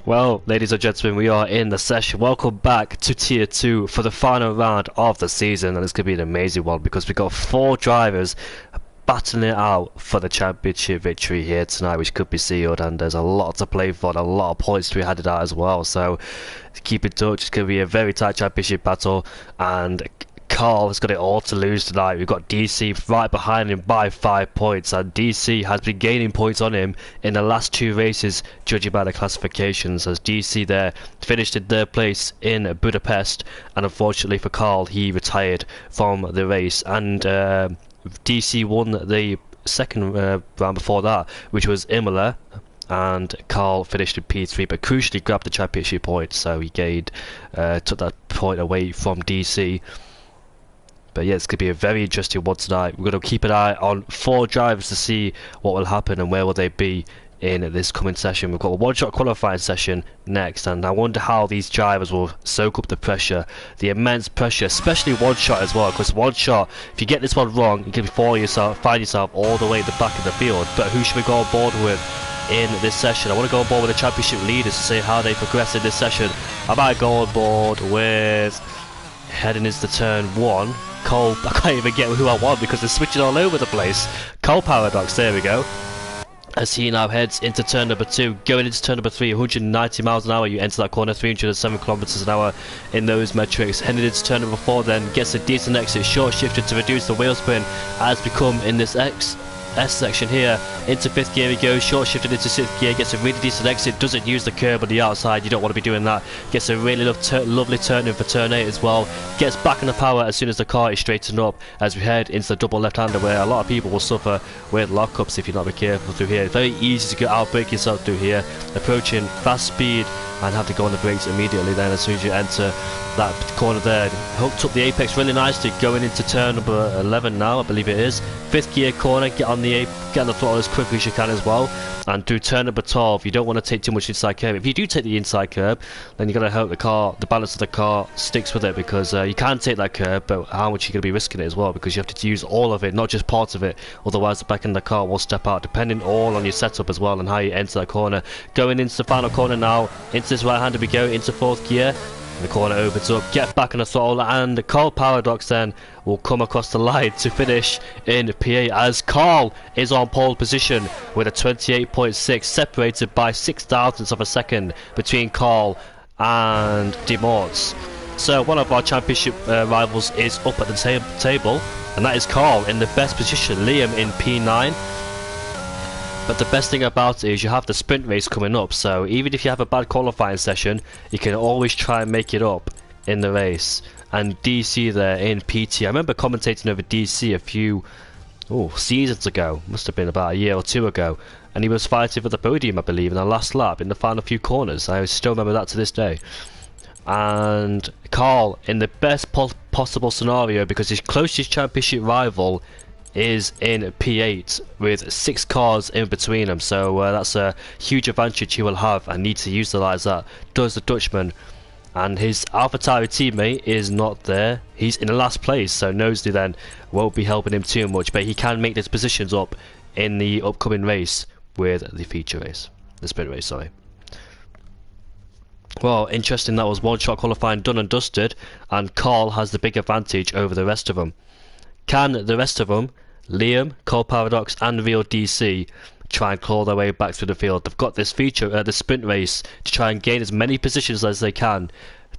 Well, ladies and gentlemen, we are in the session. Welcome back to Tier 2 for the final round of the season, and it's going to be an amazing one because we've got 4 drivers battling it out for the championship victory here tonight, which could be sealed, and there's a lot to play for and a lot of points to be handed out as well. So keep in touch. It's going to be a very tight championship battle, and Carl has got it all to lose tonight. We've got DC right behind him by 5 points, and DC has been gaining points on him in the last 2 races, judging by the classifications, as DC there finished in 3rd place in Budapest, and unfortunately for Carl, he retired from the race, and DC won the second round before that, which was Imola, and Carl finished in P3, but crucially grabbed the championship point, so he gained, took that point away from DC. But yeah, it's going to be a very interesting one tonight. We're going to keep an eye on 4 drivers to see what will happen and where will they be in this coming session. We've got a one-shot qualifying session next, and I wonder how these drivers will soak up the pressure, the immense pressure, especially one-shot as well, because one-shot, if you get this one wrong, you can find yourself all the way at the back of the field. But who should we go on board with in this session? I want to go on board with the championship leaders to see how they progress in this session. I might go on board with, heading into turn 1, Cole. I can't even get who I want because they're switching all over the place. Cole Paradox, there we go. As he now heads into turn number 2, going into turn number 3, 190 miles an hour, you enter that corner, 307 kilometers an hour in those metrics. Heading into turn number 4 then, gets a decent exit, short shifted to reduce the wheel spin, as become in this S section here. Into 5th gear he goes, short shifted into 6th gear, gets a really decent exit, doesn't use the curb on the outside, you don't want to be doing that. Gets a really lovely turn in for turn 8 as well. Gets back in the power as soon as the car is straightened up, as we head into the double left-hander, where a lot of people will suffer with lockups if you're not careful through here. It's very easy to outbrake yourself through here, approaching fast speed, and have to go on the brakes immediately then as soon as you enter that corner there. Hooked up the apex really nicely, going into turn number 11 now, I believe it is. 5th gear corner, get on the throttle as quickly as you can as well. And through turn number 12, you don't want to take too much inside curb. If you do take the inside curb, then you've got to hope the balance of the car sticks with it, because you can take that curb, but how much you're going to be risking it as well, because you have to use all of it, not just part of it, otherwise the back end of the car will step out, depending all on your setup as well and how you enter that corner. Going into the final corner now, into this right-hander we go, into 4th gear. The corner opens up, get back on the throttle, and the Carl Paradox then will come across the line to finish in P8, as Carl is on pole position with a 28.6, separated by 6 thousandths of a second between Carl and Demorts. So one of our championship rivals is up at the table, and that is Carl in the best position, Liam in P9. But the best thing about it is you have the sprint race coming up, so even if you have a bad qualifying session, you can always try and make it up in the race. And DC there in PT, I remember commentating over DC a few seasons ago, must have been about a year or 2 ago, and he was fighting for the podium, I believe, in the last lap in the final few corners. I still remember that to this day. And Carl in the best possible scenario, because his closest championship rival is in P8 with 6 cars in between them, so that's a huge advantage he will have and need to utilise that, does the Dutchman. And his AlphaTauri teammate is not there, he's in the last place, so Nosley then won't be helping him too much, but he can make his positions up in the upcoming race with the feature race, the sprint race, sorry. Well, interesting, that was one-shot qualifying done and dusted, and Carl has the big advantage over the rest of them. Can the rest of them, Liam, Cole Paradox and Real DC, try and claw their way back through the field? They've got this feature, the sprint race, to try and gain as many positions as they can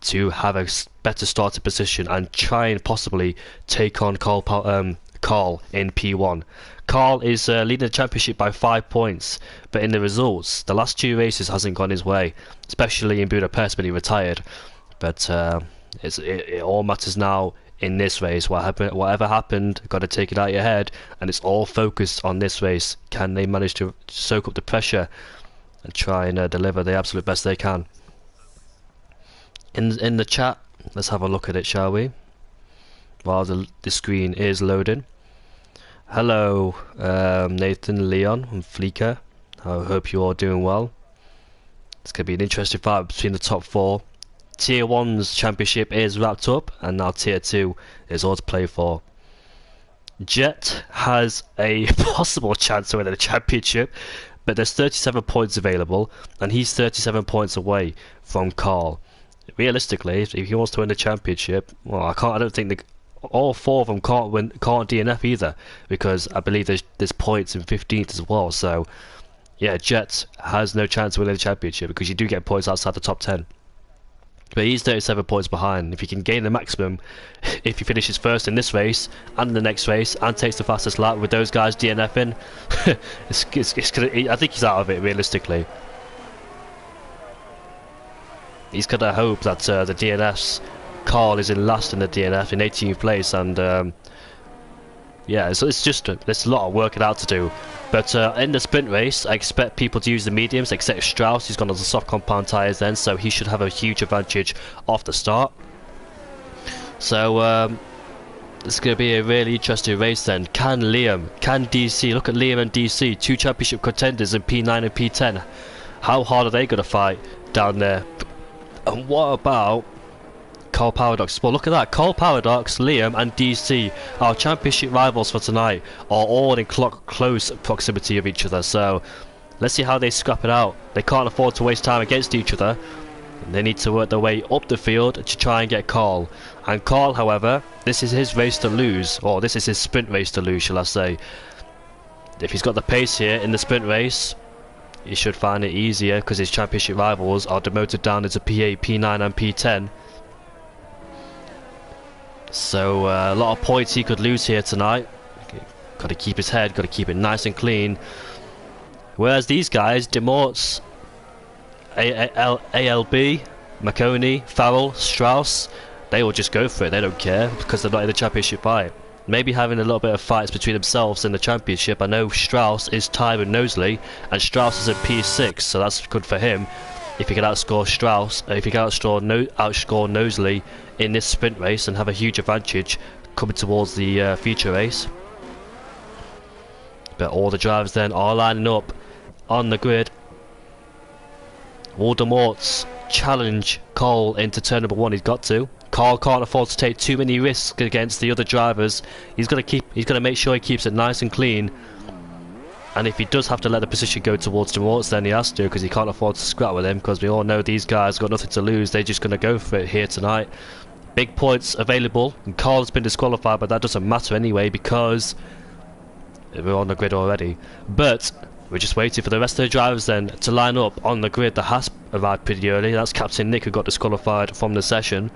to have a better starting position and try and possibly take on Carl in P1. Carl is leading the championship by 5 points, but in the results, the last 2 races hasn't gone his way, especially in Budapest when he retired. But it all matters now in this race. Whatever happened, got to take it out of your head, and it's all focused on this race. Can they manage to soak up the pressure and try and deliver the absolute best they can? In the chat, let's have a look at it, shall we, while the screen is loading. Hello Nathan, Leon and Fleeker, I hope you're all doing well. It's going to be an interesting fight between the top 4. Tier 1's championship is wrapped up, and now Tier 2 is all to play for. Jet has a possible chance to win the championship, but there's 37 points available, and he's 37 points away from Carl. Realistically, if he wants to win the championship, well, I don't think all 4 of them can't DNF either, because I believe there's points in 15th as well. So yeah, Jet has no chance of winning the championship because you do get points outside the top 10. But he's 37 points behind. If he can gain the maximum, if he finishes first in this race and the next race and takes the fastest lap with those guys DNFing, it's gonna, I think he's out of it realistically. He's gonna hope that the DNFs, Carl is in last in the DNF in 18th place, and yeah, so there's a lot of working out to do. But in the sprint race, I expect people to use the mediums, except Strauss, who's gone on the soft compound tyres then, so he should have a huge advantage off the start. So it's going to be a really interesting race then. Can DC, look at Liam and DC, 2 championship contenders in P9 and P10. How hard are they going to fight down there? And what about Cole Paradox? Well, look at that. Cole Paradox, Liam and DC, our championship rivals for tonight, are all in close proximity of each other. So let's see how they scrap it out. They can't afford to waste time against each other. They need to work their way up the field to try and get Carl. And Carl, however, this is his race to lose, or this is his sprint race to lose, shall I say. If he's got the pace here in the sprint race, he should find it easier because his championship rivals are demoted down into P8, P9 and P10. So a lot of points he could lose here tonight. Got to keep his head, got to keep it nice and clean. Whereas these guys, Demorts, ALB, McConey, Farrell, Strauss, they will just go for it. They don't care because they're not in the championship fight. Maybe having a little bit of fights between themselves in the championship. I know Strauss is tied with Knowsley, and Strauss is at P6, so that's good for him. If he can outscore Strauss, if he can outscore Knowsley in this sprint race and have a huge advantage coming towards the future race. But all the drivers then are lining up on the grid. Waldemort's challenge Cole into turn number 1. He's got to. Carl can't afford to take too many risks against the other drivers. He's gonna make sure he keeps it nice and clean. And if he does have to let the position go towards Demorts, then he has to, because he can't afford to scrap with him, because we all know these guys got nothing to lose. They're just going to go for it here tonight. Big points available, and Carl's been disqualified, but that doesn't matter anyway, because we're on the grid already. But we're just waiting for the rest of the drivers then to line up on the grid. The Haas arrived pretty early. That's Captain Nick, who got disqualified from the session.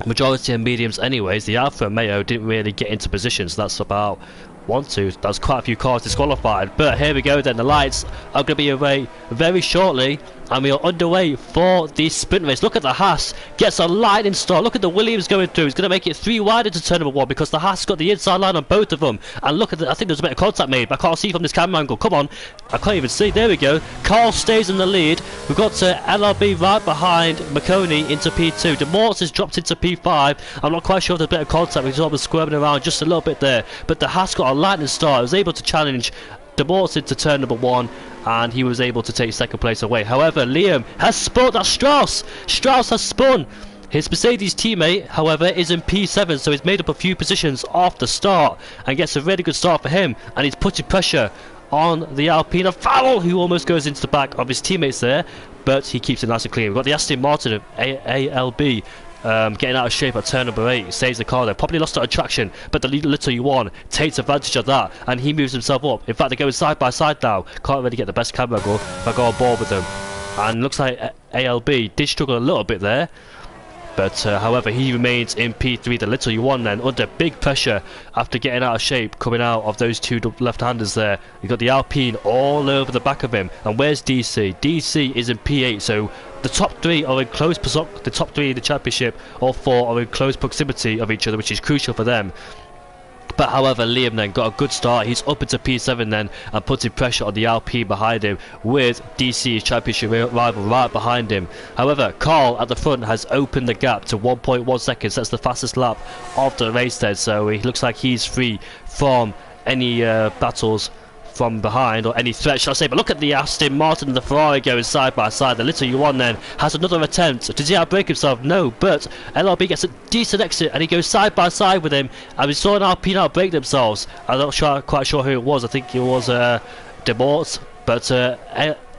Majority of mediums anyways. The Alfa and Mayo didn't really get into position, so that's about 1, 2, that's quite a few cars disqualified. But here we go then, the lights are going to be away very shortly, and we are underway for the sprint race. Look at the Haas, gets a lightning start. Look at the Williams going through. He's going to make it 3 wide into turn number 1 because the Haas got the inside line on both of them. And look at I think there's a bit of contact made, but I can't see from this camera angle. Come on, I can't even see. There we go. Carl stays in the lead. We've got LRB right behind McConey into P2. Demorts has dropped into P5. I'm not quite sure if there's a bit of contact. We're sort of squirming around just a little bit there, but the Haas got a lightning start. I was able to challenge Demorts into turn number 1, and he was able to take second place away. However, Liam has spun. That's Strauss. Strauss has spun. His Mercedes teammate, however, is in P7, so he's made up a few positions off the start and gets a really good start for him, and he's putting pressure on the Alpine Farrell, who almost goes into the back of his teammates there, but he keeps it nice and clean. We've got the Aston Martin of ALB getting out of shape at turn number 8, saves the car there, probably lost a lot of traction, but the little U1 takes advantage of that, and he moves himself up. In fact, they're going side by side now. Can't really get the best camera angle if I go on board with them, and looks like ALB did struggle a little bit there, but however, he remains in P3. The little U1 then under big pressure after getting out of shape, coming out of those 2 left-handers there. You've got the Alpine all over the back of him, and where's DC? DC is in P8, so the top 3 are in close proximity. The top 3 in the championship, all 4 are in close proximity of each other, which is crucial for them. But however, Liam then got a good start. He's up into P7 then and putting pressure on the Alpine behind him, with DC's championship rival right behind him. However, Carl at the front has opened the gap to 1.1 seconds. That's the fastest lap of the race then, so he looks like he's free from any battles from behind, or any threat, shall I say. But look at the Aston Martin and the Ferrari going side by side. The little U1 then has another attempt. Does he outbrake himself? No, but LRB gets a decent exit and he goes side by side with him, and we saw an Alpine outbrake themselves. I'm not quite sure who it was. I think it was Demorts, But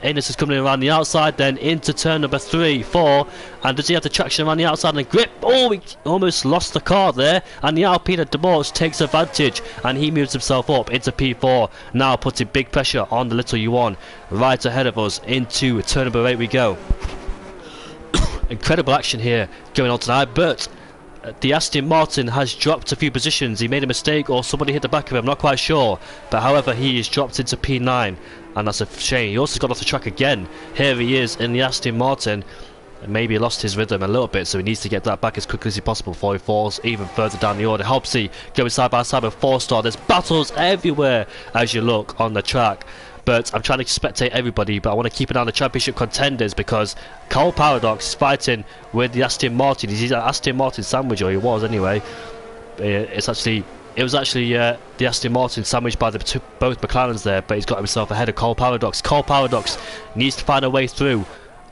Innes is coming around the outside, then into turn number 3, 4, and does he have the traction around the outside and grip? Oh, he almost lost the car there, and the Alpine de Morts takes advantage, and he moves himself up into P4, now putting big pressure on the little U1 right ahead of us. Into turn number 8 we go. Incredible action here going on tonight, but the Aston Martin has dropped a few positions. He made a mistake or somebody hit the back of him, I'm not quite sure, but however he is dropped into P9, and that's a shame. He also got off the track again. Here he is in the Aston Martin, and maybe lost his rhythm a little bit, so he needs to get that back as quickly as possible before he falls even further down the order. Hobbsy going side by side with 4-star. There's battles everywhere as you look on the track, but I'm trying to spectate everybody, but I want to keep an eye on the championship contenders because Cole Paradox is fighting with the Aston Martin. He's an Aston Martin sandwich, or he was anyway. It was actually the Aston Martin sandwiched by both McLarens there, but he's got himself ahead of Cole Paradox. Cole Paradox needs to find a way through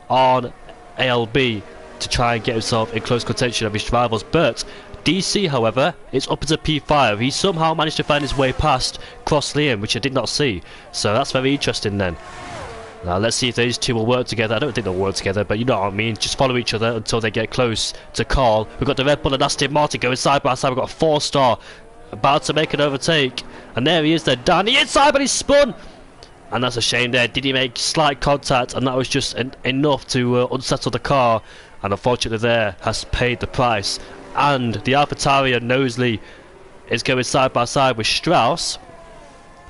on ALB to try and get himself in close contention of his rivals, but DC, however, is up into P5. He somehow managed to find his way past Cross Liam, which I did not see, so that's very interesting then. Now let's see if these two will work together. I don't think they'll work together, but you know what I mean. Just follow each other until they get close to Carl. We've got the Red Bull and Aston Martin going side by side. We've got a 4-star about to make an overtake, and there he is there down the inside, but he's spun, and that's a shame there. Did he make slight contact, and that was just enough to unsettle the car, and unfortunately there has paid the price. And the AlphaTauri Knowsley is going side by side with Strauss.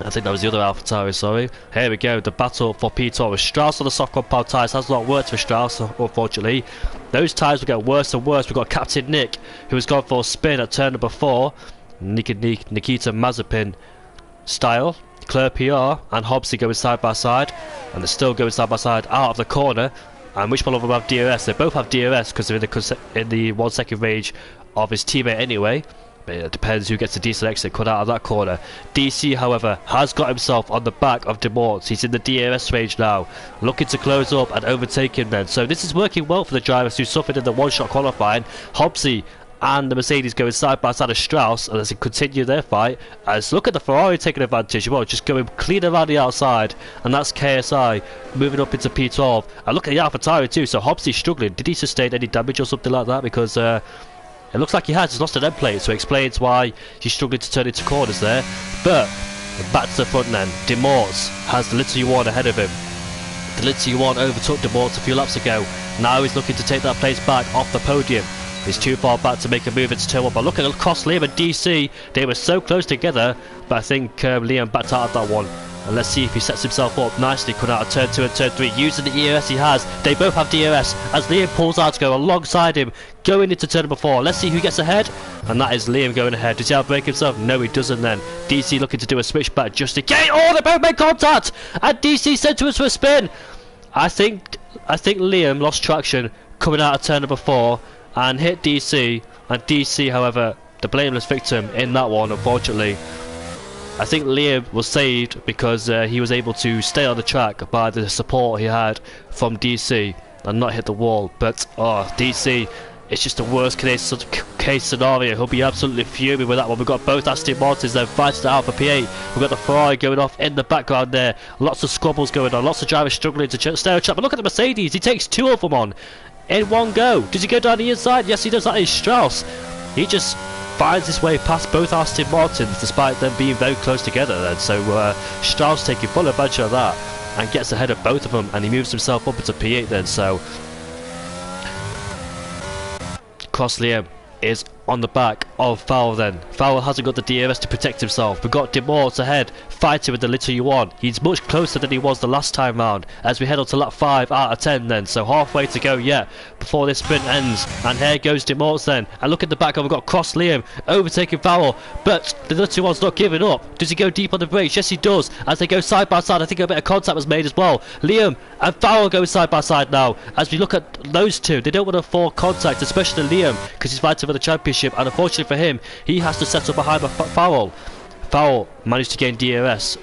I think that was the other AlphaTauri, sorry. Here we go, the battle for P2 with Strauss on the soft compound tyres. Has not worked for Strauss, unfortunately. Those tyres will get worse and worse. We've got Captain Nick, who has gone for a spin at turn number 4. Nikita Mazepin style. Claire PR and Hobbsy going side by side, and they're still going side by side out of the corner. And which one of them have DRS? They both have DRS because they're in the 1 second range of his teammate anyway. But it depends who gets the decent exit cut out of that corner. DC, however, has got himself on the back of De Morts. He's in the DRS range now, looking to close up and overtake him then. So this is working well for the drivers who suffered in the one-shot qualifying. Hobbsy and the Mercedes going side by side of Strauss, and as they continue their fight, as look at the Ferrari taking advantage, well, just going clean around the outside, and that's KSI moving up into P12. And look at the AlphaTauri too, so Hobbsy struggling. Did he sustain any damage or something like that? Because it looks like he has. He's lost an end plate, so it explains why he's struggling to turn into corners there. But back to the front then, De Morts has the little U1 ahead of him. The little U1 overtook De Morts a few laps ago. Now he's looking to take that place back off the podium. He's too far back to make a move into turn 1, but look at across Liam and DC. They were so close together, but I think Liam backed out of that one. And let's see if he sets himself up nicely coming out of turn 2 and turn 3 using the ERS he has. They both have DRS as Liam pulls out to go alongside him going into turn number 4. Let's see who gets ahead, and that is Liam going ahead. Does he outbrake himself? No, he doesn't then. DC looking to do a switchback just in case. Oh, they both made contact, and DC sent to us for a spin. I think Liam lost traction coming out of turn number 4 and hit DC, and DC, however, the blameless victim in that one, unfortunately. I think Liam was saved because he was able to stay on the track by the support he had from DC and not hit the wall. But DC, it's just the worst case scenario. He'll be absolutely fuming with that one. We've got both Aston Martins there fighting it out for P8. We've got the Ferrari going off in the background there. Lots of squabbles going on, lots of drivers struggling to stay on track. But look at the Mercedes, he takes 2 of them on in one go. Does he go down the inside? Yes, he does. That is Strauss. He just finds his way past both Aston Martins despite them being very close together then. So Strauss taking full advantage of that and gets ahead of both of them, and he moves himself up into P8 then. So Cross Liam is on the back of Fowler then. Fowler hasn't got the DRS to protect himself. We've got De Morts ahead fighting with the little U1. He's much closer than he was the last time round as we head on to lap 5 out of 10 then. So halfway to go yet before this sprint ends. And here goes De Morts then. And look at the back, we've got Cross Liam overtaking Fowler, but the little U1's not giving up. Does he go deep on the brakes? Yes, he does. As they go side by side, I think a bit of contact was made as well. Liam and Fowler go side by side now. As we look at those two, they don't want to fall contact, especially Liam, because he's fighting for the championship. And unfortunately for him, he has to settle behind Fowler. Fowler managed to gain DRS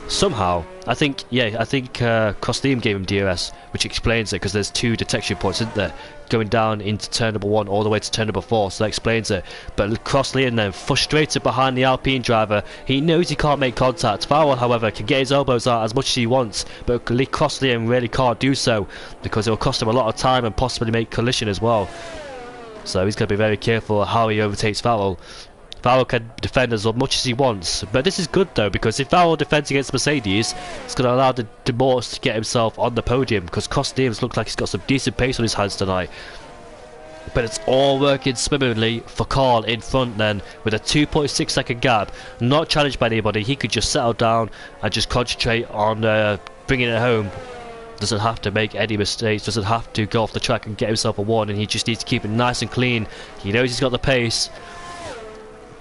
somehow, I think Liam gave him DRS, which explains it, because there's 2 detection points, isn't there? Going down into turn number 1 all the way to turn number 4, so that explains it. But Liam then, frustrated behind the Alpine driver, he knows he can't make contact. Farrell, however, can get his elbows out as much as he wants, but Liam really can't do so, because it will cost him a lot of time and possibly make collision as well. So he's going to be very careful how he overtakes Farrell. Farrell can defend as much as he wants, but this is good though, because if Farrell defends against Mercedes, it's going to allow the Demorts to get himself on the podium, because Liam's looks like he's got some decent pace on his hands tonight. But it's all working smoothly for Carl in front then, with a 2.6 second gap, not challenged by anybody. He could just settle down and just concentrate on bringing it home. Doesn't have to make any mistakes, doesn't have to go off the track and get himself a warning. He just needs to keep it nice and clean. He knows he's got the pace.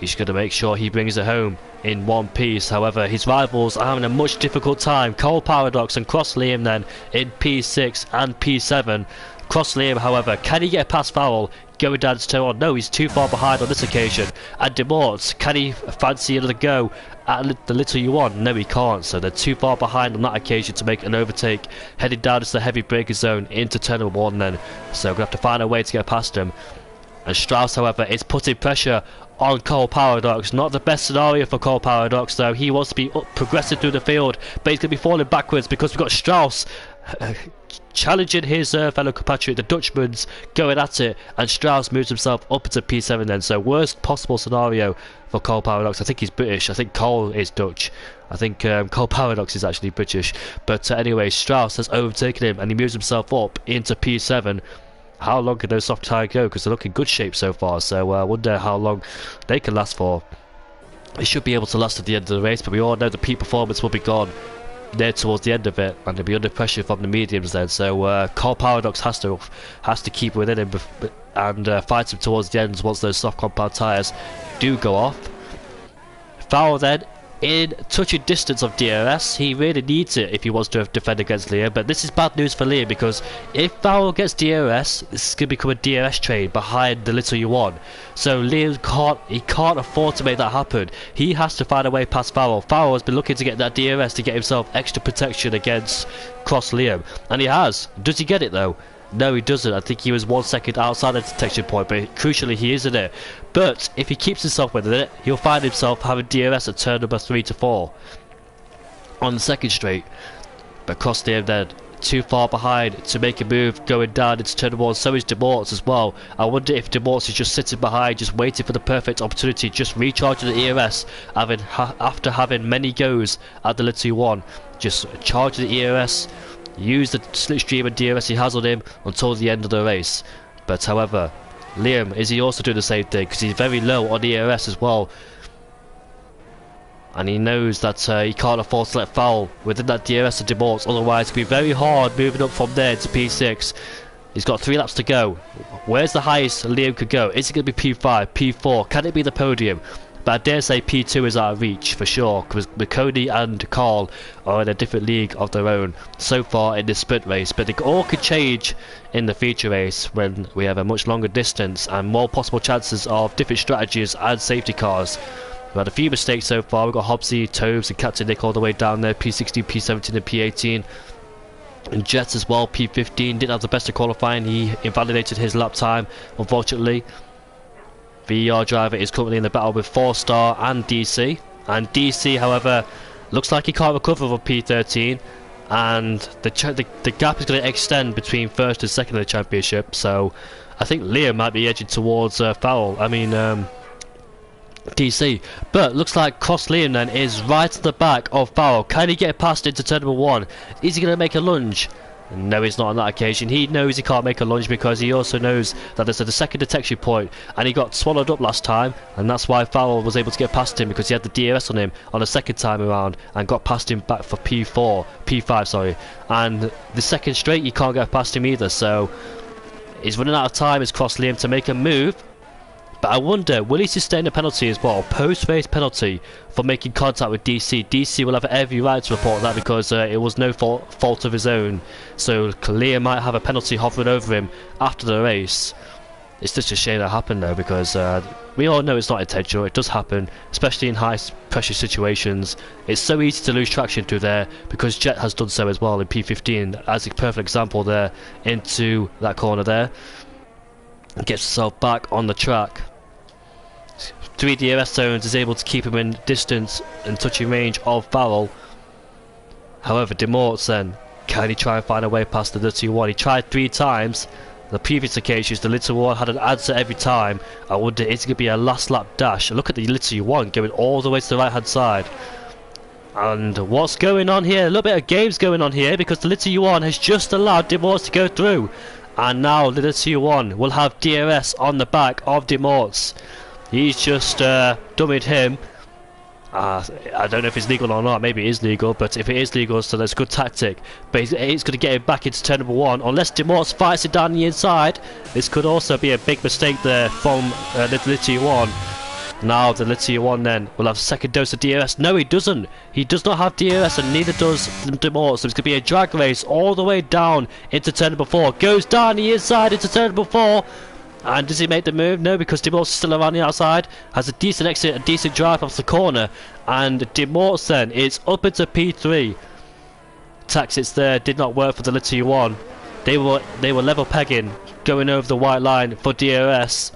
He's going to make sure he brings it home in one piece. However, his rivals are having a much difficult time. Cole Paradox and Cross Liam then in P6 and P7. Cross Liam, however, can he get past Farrell going down to turn 1? No, he's too far behind on this occasion. And Demorts, can he fancy another go at the little U1? No, he can't. So they're too far behind on that occasion to make an overtake, heading down into the heavy braking zone into turn 1 then. So we're going to have to find a way to get past him. And Strauss, however, is putting pressure on Cole Paradox. Not the best scenario for Cole Paradox though. He wants to be progressive through the field, but he's going to be falling backwards because we've got Strauss challenging his fellow compatriot, the Dutchman's going at it, and Strauss moves himself up into P7 then. So worst possible scenario for Cole Paradox. I think he's British. I think Cole is Dutch. I think Cole Paradox is actually British. But anyway, Strauss has overtaken him and he moves himself up into P7. How long can those soft tyres go? Because they look in good shape so far, so I wonder how long they can last for. They should be able to last at the end of the race, but we all know the peak performance will be gone near towards the end of it, and they'll be under pressure from the mediums then. So Cole Paradox has to keep within him and fight him towards the ends once those soft compound tyres do go off. Farrell then in touching distance of DRS. He really needs it if he wants to defend against Liam, but this is bad news for Liam, because if Farrell gets DRS, this is going to become a DRS train behind the little U1. So Liam can't afford to make that happen. He has to find a way past Farrell. Farrell has been looking to get that DRS to get himself extra protection against Cross Liam, and he has. Does he get it though? No, he doesn't. I think he was 1 second outside the detection point, but crucially he isn't it. But if he keeps himself within it, he'll find himself having DRS at turn number 3 to 4 on the second straight. But Cross Liam then too far behind to make a move going down into turn 1. So is Demorts as well. I wonder if Demorts is just sitting behind, just waiting for the perfect opportunity, just recharging the ERS after having many goes at the little one. Just charge the ERS, use the slipstream and DRS he has on him until the end of the race. But however, Liam, is he also doing the same thing? Because he's very low on ERS as well, and he knows that he can't afford to let Farrell within that DRS of Demorts, otherwise it will be very hard moving up from there to P6. He's got 3 laps to go. Where's the highest Liam could go? Is it going to be P5, P4? Can it be the podium? But I dare say P2 is out of reach for sure, because McConey and Carl are in a different league of their own so far in this sprint race. But it all could change in the feature race when we have a much longer distance and more possible chances of different strategies and safety cars. We've had a few mistakes so far. We've got Hobbsy, Tobes and Captain Nick all the way down there, P16, P17 and P18. And Jets as well, P15, didn't have the best of qualifying. He invalidated his lap time, unfortunately. VER driver is currently in the battle with 4-star and DC. And DC, however, looks like he can't recover from P13. And the gap is going to extend between first and second in the championship. So I think Liam might be edging towards DC. But looks like Cross Liam then is right at the back of Farrell. Can he get past into turn number 1? Is he going to make a lunge? No, he's not on that occasion. He knows he can't make a lunge because he also knows that there's a second detection point, and he got swallowed up last time, and that's why Farrell was able to get past him, because he had the DRS on him on the second time around and got past him back for P5 sorry. And the second straight he can't get past him either, so he's running out of time as Cross Liam to make a move. But I wonder, will he sustain a penalty as well? Post-race penalty for making contact with DC. DC will have every right to report that because it was no fault of his own. So Liam might have a penalty hovering over him after the race. It's just a shame that happened though, because we all know it's not intentional. It does happen, especially in high pressure situations. It's so easy to lose traction through there, because Jet has done so as well in P15 as a perfect example there, into that corner there. Gets himself back on the track. 3 DRS zones is able to keep him in distance and touching range of Farrell. However, De Morts then, can he try and find a way past the little one? He tried 3 times. The previous occasions, the little one had an answer every time. I wonder, is it going to be a last lap dash? Look at the little one going all the way to the right hand side. And what's going on here? A little bit of games going on here, because the little one has just allowed De Morts to go through. And now the little one will have DRS on the back of De Morts. He's just dummied him. I don't know if it's legal or not. Maybe it is legal, but if it is legal, so that's a good tactic. But it's going to get him back into turn number 1. Unless De Morts fights it down the inside, this could also be a big mistake there from the little one. Now the little one then will have a second dose of DRS. No, he doesn't. He does not have DRS, and neither does De Morts. So it's going to be a drag race all the way down into turn number 4. Goes down the inside into turn number 4. And does he make the move? No, because De Morts is still around the outside. Has a decent exit, a decent drive off the corner. And De Morts then is up into P3. Tactics there did not work for the little one. They were level pegging, going over the white line for DRS.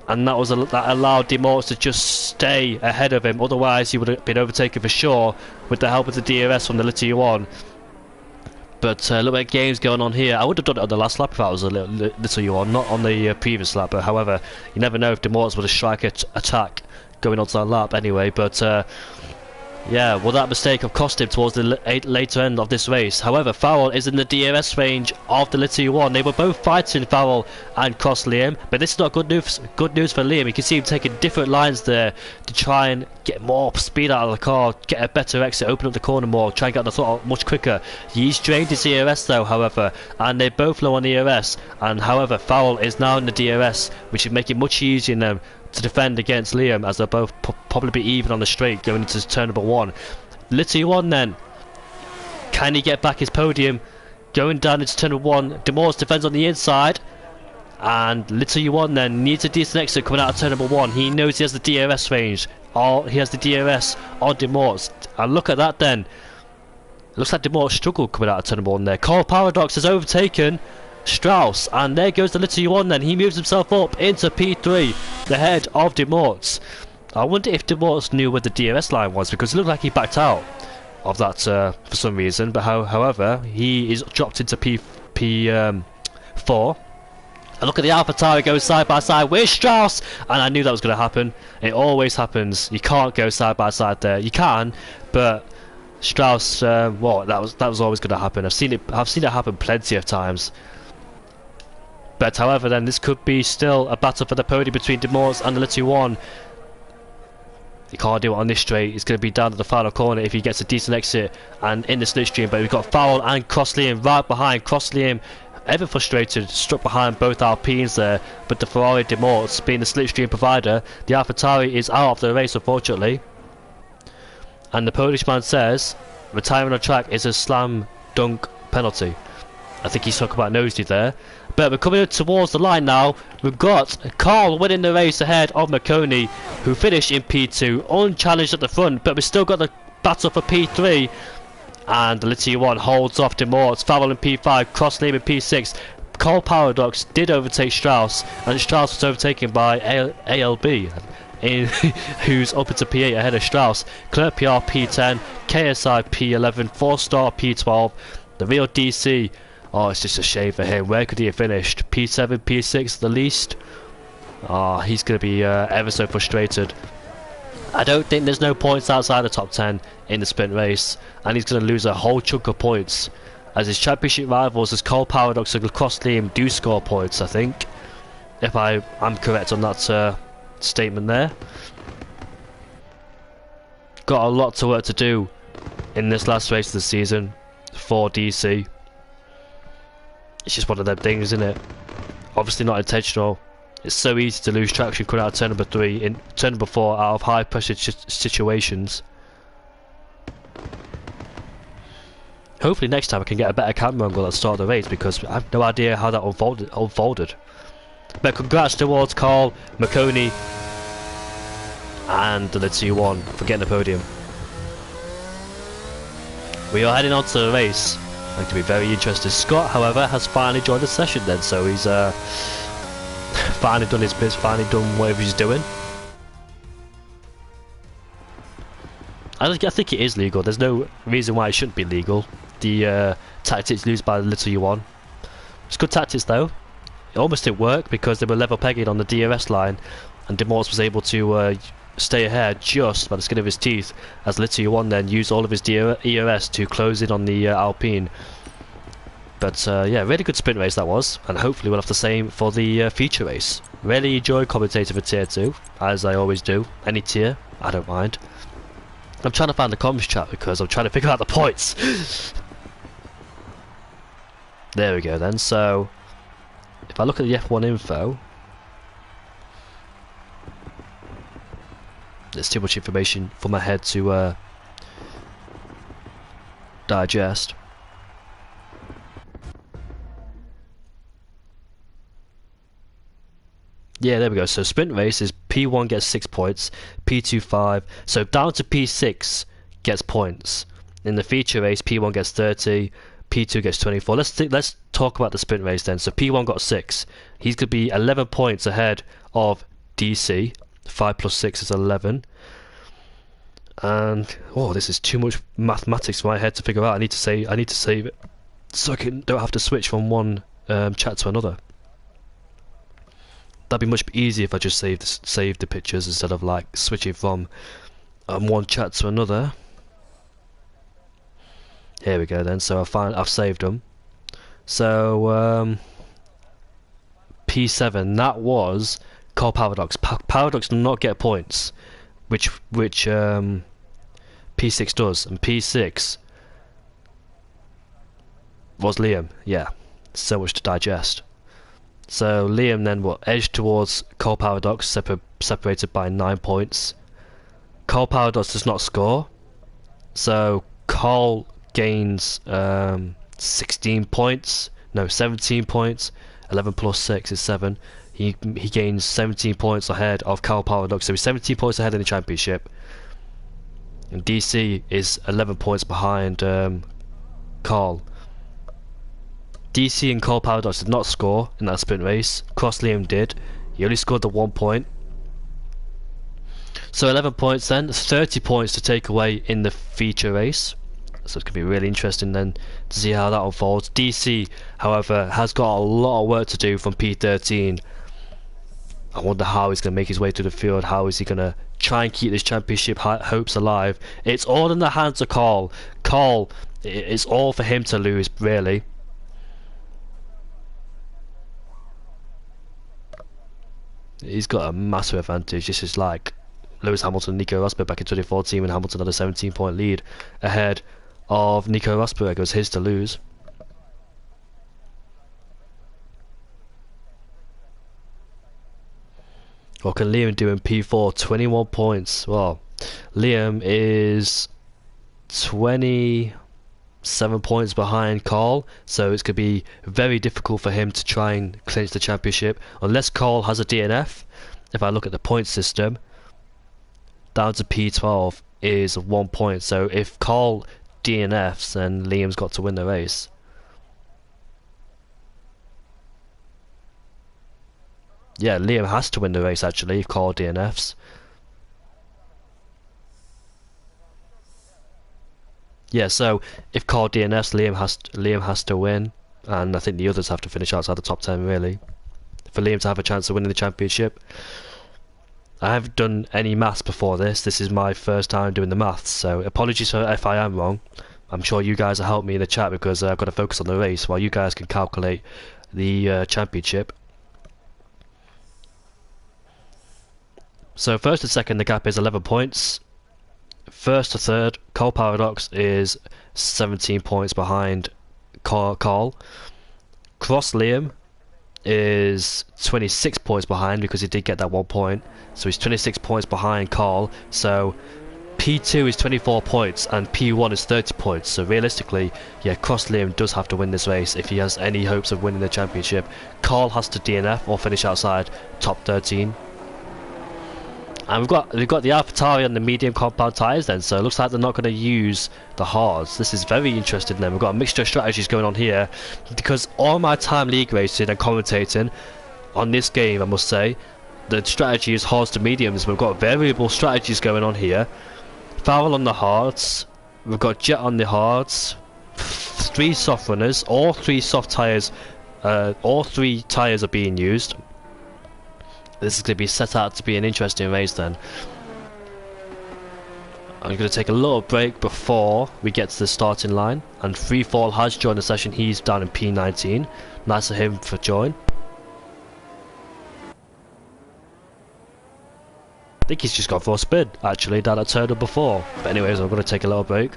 And that allowed De Morts to just stay ahead of him. Otherwise, he would have been overtaken for sure with the help of the DRS from the little one. But a little bit of games going on here. I would have done it on the last lap if I was a little one, not on the previous lap. But however, you never know if De Morts would have strike attack going onto that lap anyway. But yeah, well, that mistake have cost him towards the later end of this race. However, Farrell is in the DRS range of the little one. They were both fighting, Farrell and Cross Liam, but this is not good news. Good news for Liam. You can see him taking different lines there to try and get more speed out of the car, get a better exit, open up the corner more, try and get the throttle much quicker. He's drained his ERS though, however, and they're both low on the ERS. And however, Farrell is now in the DRS, which is making it much easier now to defend against Liam, as they'll both probably be even on the straight going into turn number 1. Little one then, can he get back his podium? Going down into turn number 1, De Morts defends on the inside, and little one then needs a decent exit coming out of turn number 1. He knows he has the DRS range, he has the DRS on De Morts, and look at that then. Looks like De Morts struggled coming out of turn number 1 there. Cole Paradox has overtaken Strauss, and there goes the little one then. He moves himself up into P3, the head of De Morts. I wonder if De Morts knew where the DRS line was, because it looked like he backed out of that for some reason. But however, he is dropped into P4. And look at the AlphaTauri going side by side with Strauss, and I knew that was going to happen. It always happens. You can't go side by side there. You can, but Strauss, well, that was always going to happen. I've seen it happen plenty of times. But however, then this could be still a battle for the podium between De Morts and the little one. He can't do it on this straight. It's going to be down to the final corner if he gets a decent exit and in the slipstream. But we've got Farrell and Cross Liam right behind. Cross Liam, ever frustrated, struck behind both Alpines there. But the Ferrari De Morts, being the slipstream provider, the AlphaTauri is out of the race, unfortunately. And the Polish man says retiring on track is a slam dunk penalty. I think he's talking about nosy there. But we're coming towards the line now. We've got Carl winning the race ahead of McConey, who finished in P2, unchallenged at the front. But we've still got the battle for P3. And the little one holds off De Morts. Farrell in P5, Cross Liam in P6. Cole Paradox did overtake Strauss, and Strauss was overtaken by ALB, who's up into P8 ahead of Strauss. Clerk PR P10, KSI P11, 4-star P12. The real DC, oh, it's just a shame for him. Where could he have finished? P7, P6 the least? Oh, he's going to be ever so frustrated. I don't think there's no points outside the top 10 in the sprint race, and he's going to lose a whole chunk of points, as his championship rivals as Cole Paradox and Cross Liam do score points, I think, if I'm correct on that statement there. Got a lot to work to do in this last race of the season for DC. It's just one of them things, isn't it? Obviously not intentional. It's so easy to lose traction coming out of turn number 3, in turn number 4 out of high pressure situations. Hopefully next time I can get a better camera angle at the start of the race, because I have no idea how that unfolded. But congrats towards Carl, Marconi, and the 2-1 for getting the podium. We are heading on to the race. Going to be very interesting. Scott, however, has finally joined the session then, so he's finally done his bits, finally done whatever he's doing. I think it is legal. There's no reason why it shouldn't be legal. The tactics used by the little U1. It's good tactics though. It almost didn't work because they were level pegging on the DRS line, and Demorse was able to stay ahead just by the skin of his teeth, as little U1 then used all of his ERS to close in on the Alpine. But yeah, really good sprint race that was, and hopefully we'll have the same for the feature race. Really enjoy commentating for tier 2, as I always do. Any tier, I don't mind. I'm trying to find the comms chat because I'm trying to figure out the points. There we go then. So if I look at the F1 info, there's too much information for my head to digest. Yeah, there we go. So sprint race is P1 gets 6 points, P2 5. So down to P6 gets points. In the feature race, P1 gets 30, P2 gets 24. Let's talk about the sprint race then. So P1 got 6. He's going to be 11 points ahead of DC. 5 plus 6 is 11. And oh, this is too much mathematics for my head to figure out. I need to save it so I don't have to switch from one chat to another. That'd be much easier if I just save the pictures instead of like switching from one chat to another. Here we go then. So I've saved them. So P7, that was Cole Paradox. Paradox did not get points, which P6 does, and P6 was Liam. Yeah, so much to digest. So Liam then will edge towards Cole Paradox, separated by 9 points. Cole Paradox does not score, so Cole gains 17 points. 11 plus 6 is 7. He gains 17 points ahead of Cole Paradox, so he's 17 points ahead in the championship. And DC is 11 points behind Cole. DC and Cole Paradox did not score in that sprint race. Cross Liam did. He only scored the 1 point. So 11 points then. 30 points to take away in the feature race. So it's going to be really interesting then to see how that unfolds. DC, however, has got a lot of work to do from P13. I wonder how he's going to make his way through the field. How is he going to try and keep this championship hopes alive? It's all in the hands of Cole. Cole, it's all for him to lose, really. He's got a massive advantage. This is like Lewis Hamilton, Nico Rosberg back in 2014 when Hamilton had a 17-point lead ahead of Nico Rosberg. It was his to lose. What can Liam do in P4? 21 points. Well, Liam is 27 points behind Carl, so it's going to be very difficult for him to try and clinch the championship unless Carl has a DNF. If I look at the point system, down to P12 is 1 point, so if Carl DNFs, then Liam's got to win the race. Yeah, Liam has to win the race actually if Carl DNFs. Yeah, so if Carl DNFs, Liam has to win, and I think the others have to finish outside the top 10 really for Liam to have a chance of winning the championship. I haven't done any maths before this. This is my first time doing the maths, so apologies if I am wrong. I'm sure you guys will help me in the chat because I've got to focus on the race while you guys can calculate the championship. So first and second, the gap is 11 points. First to third, Cole Paradox is 17 points behind Carl. Cross Liam is 26 points behind because he did get that 1 point. So he's 26 points behind Carl. So P2 is 24 points and P1 is 30 points, so realistically, yeah, Cross-Liam does have to win this race if he has any hopes of winning the championship. Carl has to DNF or finish outside top 13. And we've got the AlphaTauri on the medium compound tyres then, so it looks like they're not going to use the hards. This is very interesting then. We've got a mixture of strategies going on here, because all my time league racing and commentating on this game, I must say, the strategy is hards to mediums. We've got variable strategies going on here. Farrell on the hards, we've got Jet on the hards, 3 soft runners, all 3 soft tyres, all 3 tyres are being used. This is going to be set out to be an interesting race then. I'm going to take a little break before we get to the starting line, and Freefall has joined the session. He's down in P19. Nice of him for join. I think he's just gone for a spin actually down at turn number 4. But anyways, I'm going to take a little break.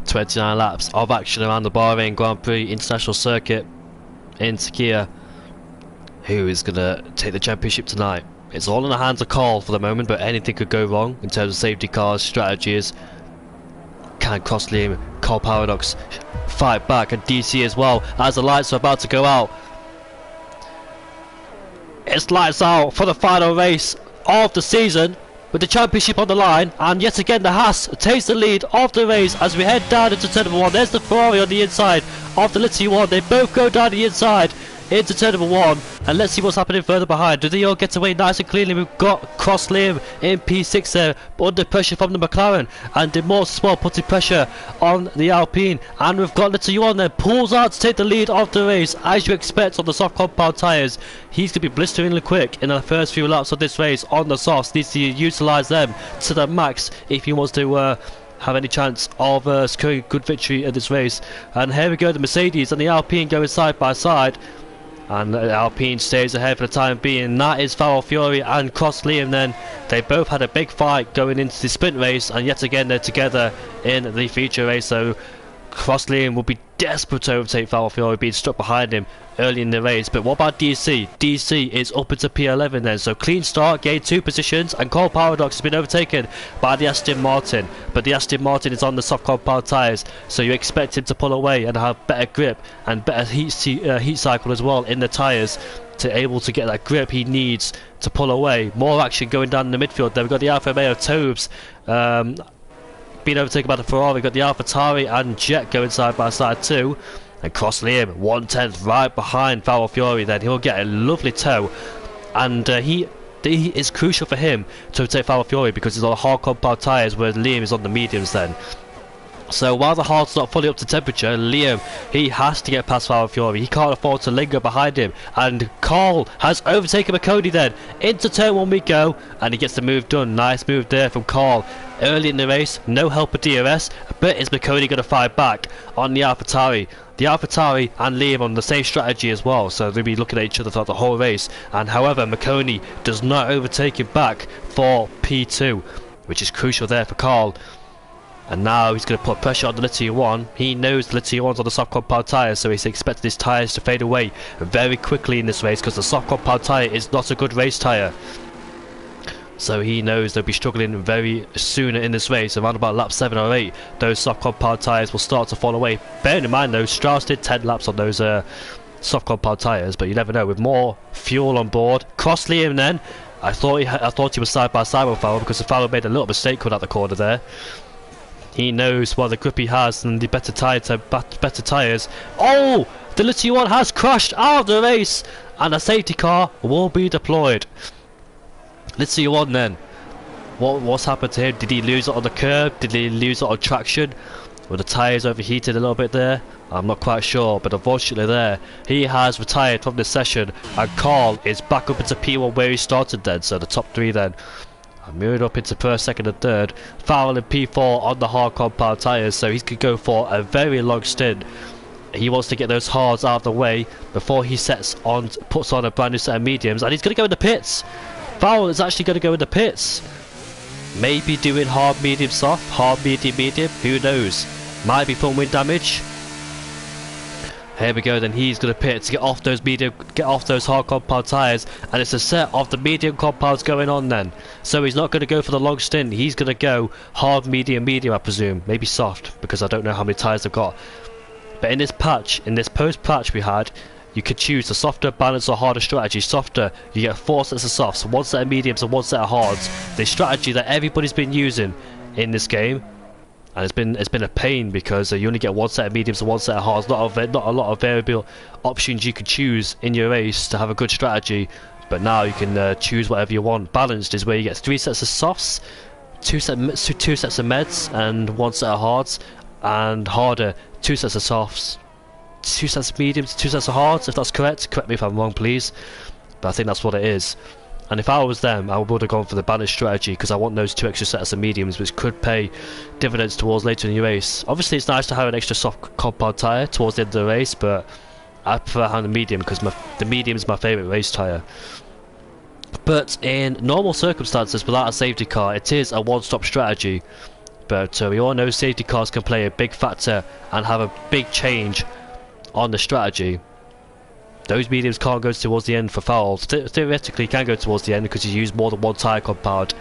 "29 laps of action around the Bahrain Grand Prix International Circuit in Turkey. Who is going to take the championship tonight? It's all in the hands of Carl for the moment, but anything could go wrong in terms of safety cars, strategies. Can Cross-Liam, Carl Paradox fight back, and DC as well, as the lights are about to go out? It's lights out for the final race of the season, with the championship on the line, and yet again the Haas takes the lead of the race as we head down into turn number 1. There's the Ferrari on the inside of the Litty 1. They both go down the inside into turn number 1, and let's see what's happening further behind. Do they all get away nice and cleanly? We've got Cross-Liam in P6 there, but under pressure from the McLaren, and Demorse as well putting pressure on the Alpine, and we've got Little Yuan there, pulls out to take the lead of the race, as you expect on the soft compound tyres. He's going to be blisteringly quick in the first few laps of this race on the softs. Needs to utilise them to the max if he wants to have any chance of securing good victory at this race. And here we go, the Mercedes and the Alpine going side by side, and Alpine stays ahead for the time being. That is Farrell Fury and Cross-Liam then. They both had a big fight going into the sprint race, and yet again they're together in the feature race, so Cross-Liam will be desperate to overtake Farrell Fury, being stuck behind him early in the race. But what about DC? DC is up into P11 then, so clean start, gained 2 positions, and Cole Paradox has been overtaken by the Aston Martin, but the Aston Martin is on the soft compound tyres, so you expect him to pull away and have better grip and better heat cycle as well in the tyres, to able to get that grip he needs to pull away. More action going down in the midfield there. We've got the Alfa Romeo Tobes being overtaken by the Ferrari. We've got the AlphaTauri and Jet going side by side too, and Cross-Liam 1/10 right behind Farrell Fury then. He'll get a lovely tow, and he is crucial for him to overtake Farrell Fury because he's on the hard compound tyres, where Liam is on the mediums then. So while the hard's not fully up to temperature, Liam, he has to get past Farrell Fury. He can't afford to linger behind him, and Carl has overtaken McConey then. Into turn 1 we go, and he gets the move done. Nice move there from Carl early in the race. No help with DRS, but is McConey going to fight back on the AlphaTauri? The AlphaTauri and Liam on the same strategy as well, so they'll be looking at each other throughout the whole race. And however, McConey does not overtake him back for P2, which is crucial there for Carl. And now he's going to put pressure on the Litty 1. He knows the Litty 1's on the soft compound tyres, so he's expecting his tyres to fade away very quickly in this race, because the soft compound tyre is not a good race tyre. So he knows they'll be struggling very soon in this race. Around about lap 7 or 8, those soft compound tyres will start to fall away. Bearing in mind though, Strauss did 10 laps on those soft compound tyres, but you never know. With more fuel on board, cross Liam then. I thought he was side by side with Farrell because Farrell made a little mistake coming out the corner there. He knows what the grip he has and the better tyres. Oh! The little one has crashed out of the race, and a safety car will be deployed. Let's see one then. What's happened to him? Did he lose it on the curb? Did he lose it on traction? Were the tyres overheated a little bit there? I'm not quite sure, but unfortunately there, he has retired from this session, and Carl is back up into P1 where he started then, so the top 3 then. I'm moving up into first, second and third. Farrell in P4 on the hard compound tyres, so he could go for a very long stint. He wants to get those hards out of the way before he puts on a brand new set of mediums, and he's going to go in the pits. Farrell is actually going to go in the pits. Maybe doing hard, medium, soft, hard, medium, medium. Who knows? Might be from wind damage. Here we go. Then he's going to pit to get off those hard compound tyres, and it's a set of the medium compounds going on then. So he's not going to go for the long stint. He's going to go hard, medium, medium. I presume, maybe soft, because I don't know how many tyres they've got. But in this patch, in this post patch we had, you could choose the softer, balanced or harder strategy. Softer, you get 4 sets of softs, 1 set of mediums and 1 set of hards. The strategy that everybody's been using in this game, and it's been a pain because you only get 1 set of mediums and 1 set of hards. Not a lot of variable options you could choose in your race to have a good strategy. But now you can choose whatever you want. Balanced is where you get 3 sets of softs, 2 sets of meds and 1 set of hards, and harder, 2 sets of softs, 2 sets of mediums, 2 sets of hards. If that's correct me if I'm wrong please, but I think that's what it is. And if I was them, I would have gone for the balanced strategy because I want those 2 extra sets of mediums, which could pay dividends towards later in your race. Obviously it's nice to have an extra soft compound tyre towards the end of the race, but I prefer having the medium because the medium is my favourite race tyre. But in normal circumstances without a safety car, it is a one-stop strategy. But we all know safety cars can play a big factor and have a big change on the strategy. Those mediums can't go towards the end for Farrell. Theoretically can go towards the end because he used more than 1 tyre compound,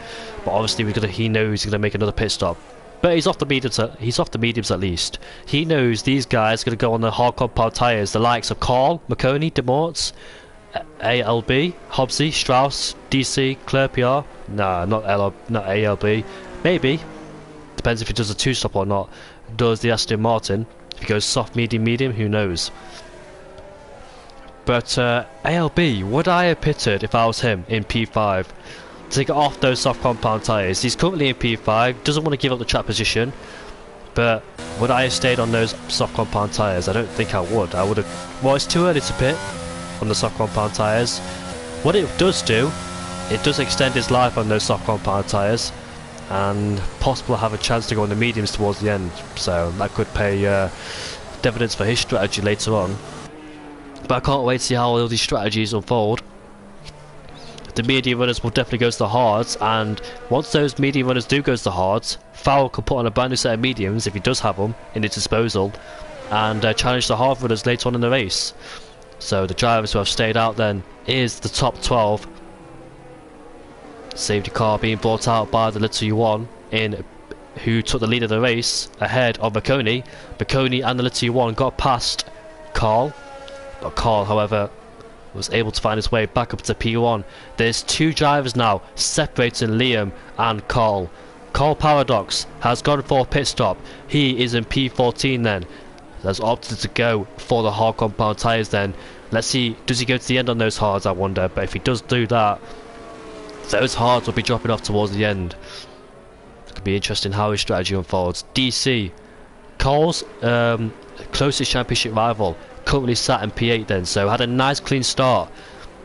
but obviously he knows he's going to make another pit stop. But he's off the mediums at least. He knows these guys are going to go on the hard compound tyres, the likes of Carl, McConey, DeMortz, ALB, Hobbsy, Strauss, DC, Claire PR. Nah, not ALB. Maybe. Depends if he does a 2-stop or not. Does the Aston Martin. If he goes soft, medium, medium, who knows. But ALB, would I have pitted if I was him in P5 to get off those soft compound tyres? He's currently in P5, doesn't want to give up the track position, but would I have stayed on those soft compound tyres? I don't think I would. I would have. Well, it's too early to pit on the soft compound tyres. What it does do, it does extend his life on those soft compound tyres, and possibly have a chance to go on the mediums towards the end. So that could pay dividends for his strategy later on. But I can't wait to see how all these strategies unfold. The medium runners will definitely go to the hards, and once those medium runners do go to the hards, Farrell can put on a brand new set of mediums if he does have them in his disposal, and challenge the hard runners later on in the race. So the drivers who have stayed out then is the top 12. Safety car being brought out by the little U1 who took the lead of the race ahead of McConey. McConey and the little U1 got past Carl. But Carl, however, was able to find his way back up to P1. There's 2 drivers now separating Liam and Carl. Carl Paradox has gone for a pit stop. He is in P14 then. Has opted to go for the hard compound tyres then. Let's see, does he go to the end on those hards, I wonder. But if he does do that, those hards will be dropping off towards the end. It could be interesting how his strategy unfolds. DC, Carl's closest championship rival, currently sat in P8 then, so had a nice clean start.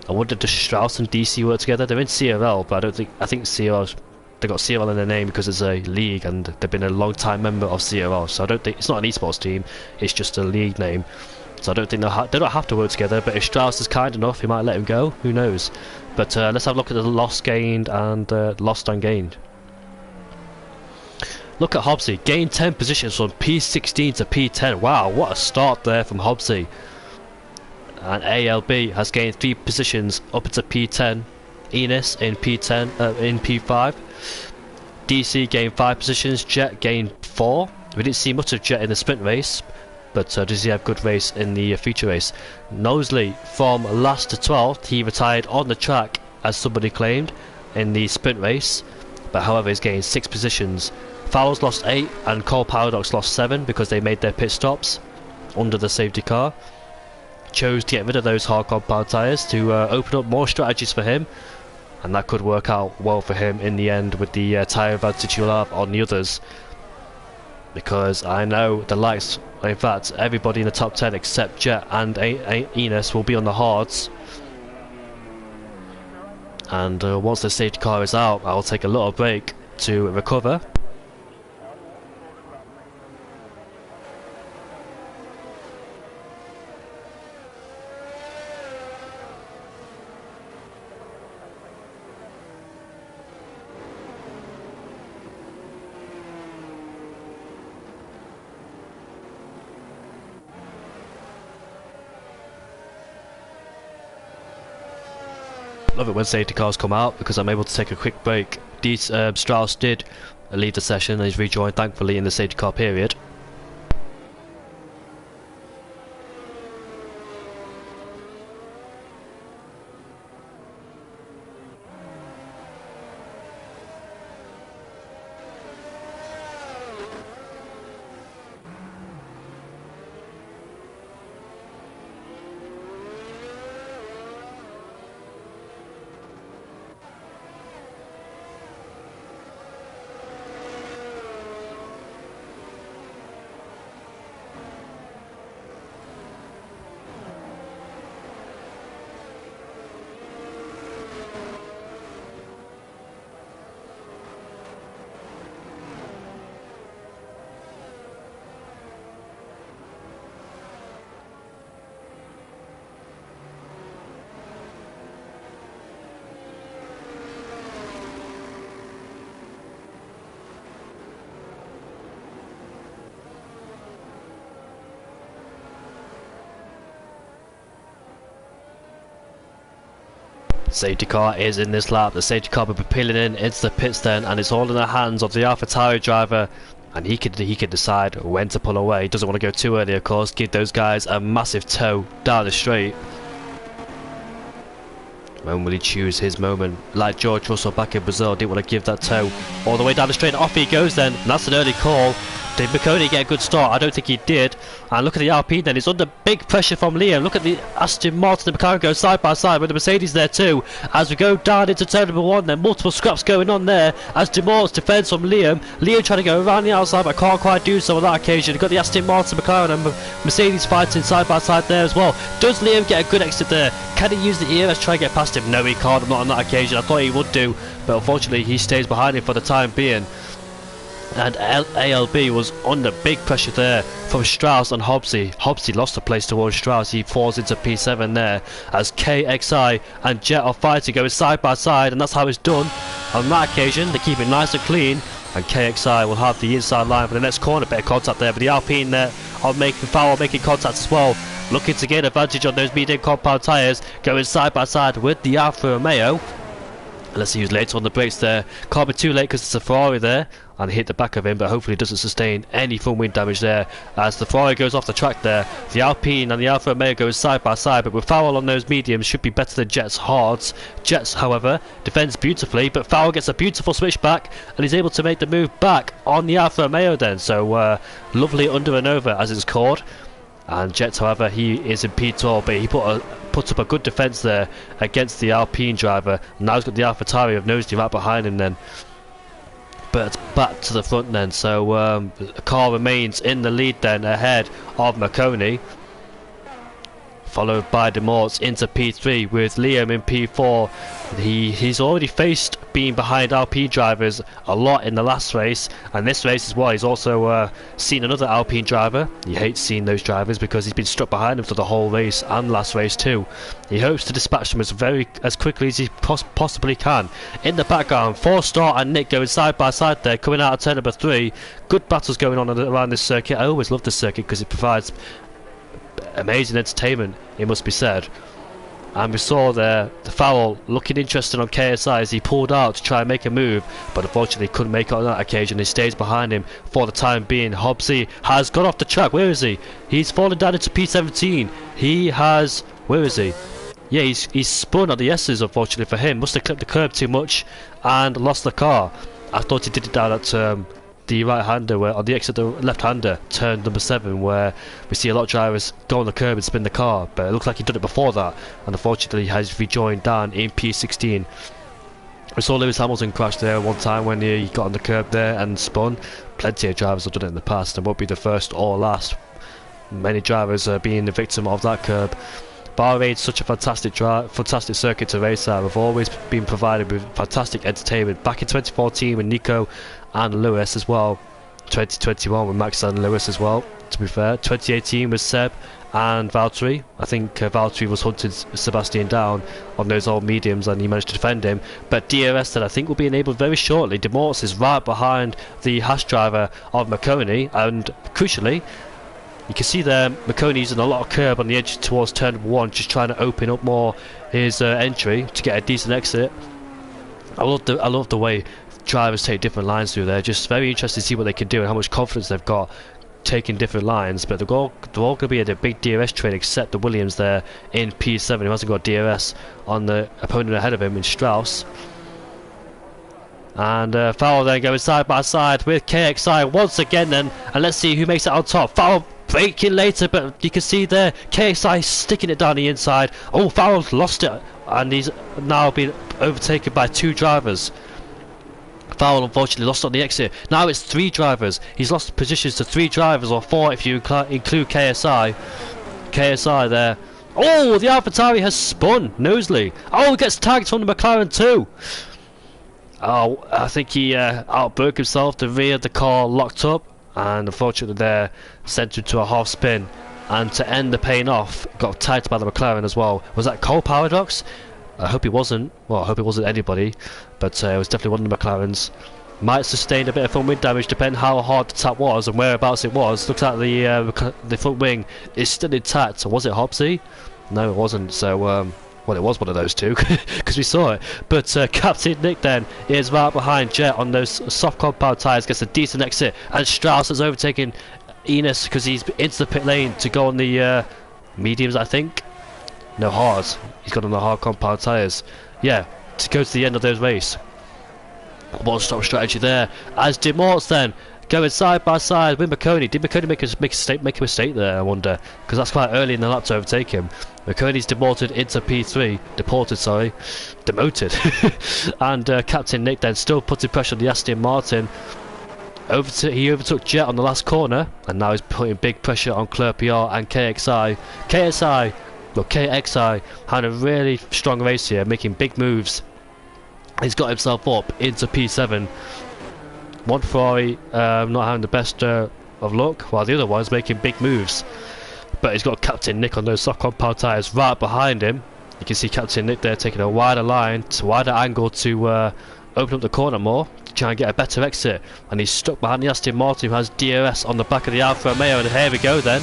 I wonder if Strauss and DC work together. They're in CRL, but I think CRL, they got CRL in their name because it's a league and they've been a long time member of CRL, so I don't think it's not an esports team, it's just a league name. So I don't think they don't have to work together, but if Strauss is kind enough, he might let him go, who knows. But let's have a look at the lost, gained and lost and gained. Look at Hobbsy, gained 10 positions from P16 to P10. Wow, what a start there from Hobbsy. And ALB has gained 3 positions up into P10. Enos in P10, in P5. DC gained 5 positions, Jet gained 4. We didn't see much of Jet in the sprint race, but does he have good race in the feature race? Knowsley from last to 12th, he retired on the track as somebody claimed in the sprint race, but however he's gained 6 positions. Fowles lost 8 and Cole Paradox lost 7 because they made their pit stops under the safety car. Chose to get rid of those hard compound tyres to open up more strategies for him, and that could work out well for him in the end with the tyre advantage he'll have on the others, because I know the likes, in fact everybody in the top 10 except Jet and Enos will be on the hards, and once the safety car is out I'll take a little break to recover. Love it when safety cars come out because I'm able to take a quick break. Strauss did leave the session and he's rejoined thankfully in the safety car period. Safety car is in this lap. The safety car will be peeling in into the pits then, and it's all in the hands of the AlphaTauri driver, and he could decide when to pull away. He doesn't want to go too early, of course, give those guys a massive tow down the straight. When will he choose his moment? Like George Russell back in Brazil, didn't want to give that tow all the way down the straight, and off he goes then, and that's an early call. Did McConey get a good start? I don't think he did. And look at the Alpine then, he's under big pressure from Liam. Look at the Aston Martin and the McLaren go side by side with the Mercedes there too. As we go down into turn number 1, then multiple scraps going on there as Demorts defends from Liam. Liam trying to go around the outside but can't quite do so on that occasion. You've got the Aston Martin, McLaren and Mercedes fighting side by side there as well. Does Liam get a good exit there? Can he use the ERS to try and get past him? No, he can't, not on that occasion. I thought he would do, but unfortunately he stays behind him for the time being. And ALB was under big pressure there from Strauss and Hobbsy. Hobbsy lost the place towards Strauss. He falls into P7 there as KXI and Jet are fighting, going side by side, and that's how it's done. On that occasion, they keep it nice and clean, and KXI will have the inside line for the next corner. Bit of contact there, but the Alpine there are making foul, making contact as well, looking to gain advantage on those medium compound tyres, going side by side with the Alfa Romeo. Let's see who's later on the brakes there. Can't be too late because it's a Ferrari there, and hit the back of him, but hopefully doesn't sustain any front wing damage there as the Ferrari goes off the track there. The Alpine and the Alfa Romeo goes side by side, but with foul on those mediums should be better than Jet's hards. Jets, however, defends beautifully, but foul gets a beautiful switch back and he's able to make the move back on the Alfa Romeo then. So lovely under and over as it's called. And Jets, however, he is in P12, but he puts up a good defence there against the Alpine driver. Now he's got the AlphaTauri of Knowsley right behind him then. But back to the front then, so the car remains in the lead then ahead of McConey, followed by Demorts into P3 with Liam in P4. He's already faced being behind Alpine drivers a lot in the last race, and this race as well he's also seen another Alpine driver. He hates seeing those drivers because he's been stuck behind them for the whole race and last race too. He hopes to dispatch them as quickly as he possibly can. In the background, 4-star and Nick going side by side there, coming out of turn number 3. Good battles going on around this circuit. I always love this circuit because it provides amazing entertainment, it must be said. And we saw the foul looking interesting on KSI as he pulled out to try and make a move, but unfortunately couldn't make it on that occasion. He stays behind him for the time being. Hobbsy has gone off the track. Where is he? He's fallen down into P17. He has... Where is he? Yeah, he's spun on the S's, unfortunately for him. Must have clipped the curb too much and lost the car. I thought he did it down at the right-hander, where on the exit the left-hander, turn number 7, where we see a lot of drivers go on the curb and spin the car, but it looks like he did it before that, and unfortunately has rejoined down in P16. We saw Lewis Hamilton crash there one time when he got on the curb there and spun. Plenty of drivers have done it in the past and won't be the first or last. Many drivers are being the victim of that curb. Bahrain's such a fantastic circuit to race at. We've always been provided with fantastic entertainment. Back in 2014 with Nico and Lewis as well. 2021 with Max and Lewis as well, to be fair. 2018 with Seb and Valtteri. I think Valtteri was hunting Sebastian down on those old mediums and he managed to defend him. But DRS that I think will be enabled very shortly. De Morts is right behind the Haas driver of Marconi, and crucially, you can see there Marconi using a lot of curb on the edge towards turn 1, just trying to open up more his entry to get a decent exit. I love the way drivers take different lines through there. Just very interested to see what they can do and how much confidence they've got taking different lines. But they're all going to be at a big DRS train, except the Williams there in P7 who hasn't got DRS on the opponent ahead of him in Strauss. And Fowler then going side by side with KXI once again then, and let's see who makes it on top. Fowler braking later, but you can see there KXI sticking it down the inside. Oh, Fowler's lost it and he's now been overtaken by 2 drivers. Fowler unfortunately lost on the exit. Now it's 3 drivers. He's lost positions to 3 drivers, or 4 if you include KSI. KSI there. Oh, the AlphaTauri has spun. Knowsley. Oh, gets tagged from the McLaren too. Oh, I think he outbroke himself. The rear of the car locked up, and unfortunately there sent him to a half spin. And to end the pain off, got tagged by the McLaren as well. Was that Cole Paradox? I hope it wasn't. Well, I hope it wasn't anybody, but it was definitely one of the McLarens. Might sustain a bit of front wing damage, depending how hard the tap was and whereabouts it was. Looks like the front wing is still intact. So was it Hobbsy? No, it wasn't. So well, it was one of those two because we saw it. But Captain Nick then is right behind Jet on those soft compound tyres, gets a decent exit, and Strauss has overtaken Enos because he's into the pit lane to go on the mediums, I think. No, hard. He's got on the hard compound tyres. Yeah, to go to the end of those race. One stop strategy there. As De Morts then going side by side with Marconi. Did Marconi make a mistake there, I wonder? Because that's quite early in the lap to overtake him. Marconi's demoted into P3. Demoted. And Captain Nick then still putting pressure on the Aston Martin. He overtook Jet on the last corner, and now he's putting big pressure on Claire PR and KXI. KXI had a really strong race here, making big moves. He's got himself up into P7. One Ferrari not having the best of luck, while the other one's making big moves. But he's got Captain Nick on those soft compound tyres right behind him. You can see Captain Nick there taking a wider line, wider angle to open up the corner more, to try and get a better exit. And he's stuck behind the Aston Martin, who has DRS on the back of the Alfa Romeo, and here we go then.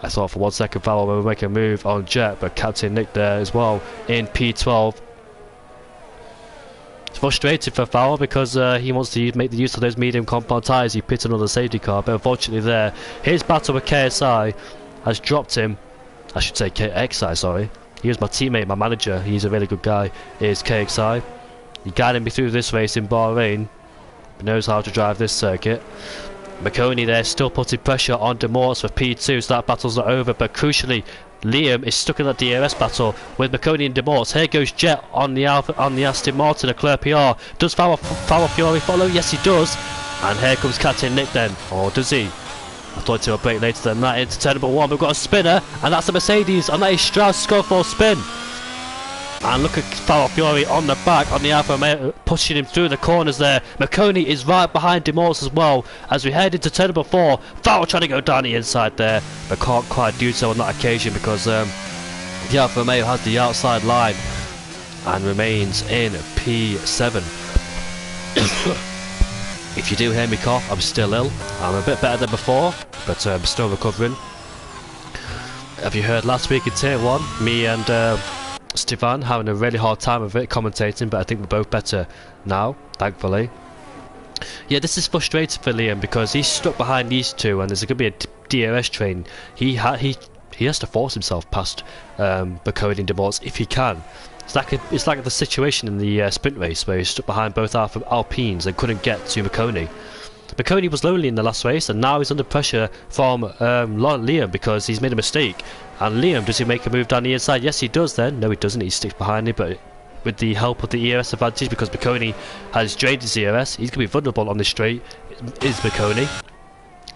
I thought for 1 second Fowler would make a move on Jet, but Captain Nick there as well in P12. It's frustrating for Fowler because he wants to make the use of those medium compound tyres. He pitted on the safety car, but unfortunately there, his battle with KSI has dropped him. I should say KXI, sorry. He was my teammate, my manager. He's a really good guy, is KXI. He guided me through this race in Bahrain. He knows how to drive this circuit. Marconi there still putting pressure on De Morts for P2, so that battle's not over, but crucially Liam is stuck in that DRS battle with Marconi and De Morts. Here goes Jet on the Aston Martin, a Leclerc PR. Does Fowler Fiore follow? Yes, he does. And here comes Captain Nick then, or does he? I thought he would break later than that into turn number 1. We've got a spinner, and that's a Mercedes, and that is Strauss' score for a spin. And look at Fowler Fiore on the back on the Alfa Romeo, pushing him through the corners there. Marconi is right behind De Morts as well as we head into turn number 4. Fowler trying to go down the inside there, but can't quite do so on that occasion because the Alfa Romeo has the outside line and remains in P7. If you do hear me cough, I'm still ill. I'm a bit better than before, but I'm still recovering. Have you heard last week in Tier 1, me and Stefan having a really hard time of it commentating, but I think we're both better now, thankfully. Yeah, this is frustrating for Liam because he's stuck behind these two and there's going to be a DRS train. He has to force himself past Bakoudi and DeMorts if he can. It's like the situation in the sprint race where he stuck behind both Alpines and couldn't get to Bakoudi. Bakoudi was lonely in the last race and now he's under pressure from Liam because he's made a mistake. And Liam, does he make a move down the inside? Yes, he does then. No, he doesn't. He sticks behind him, but with the help of the ERS advantage, because Bakoudi has drained his ERS, he's going to be vulnerable on this straight, is Bakoudi.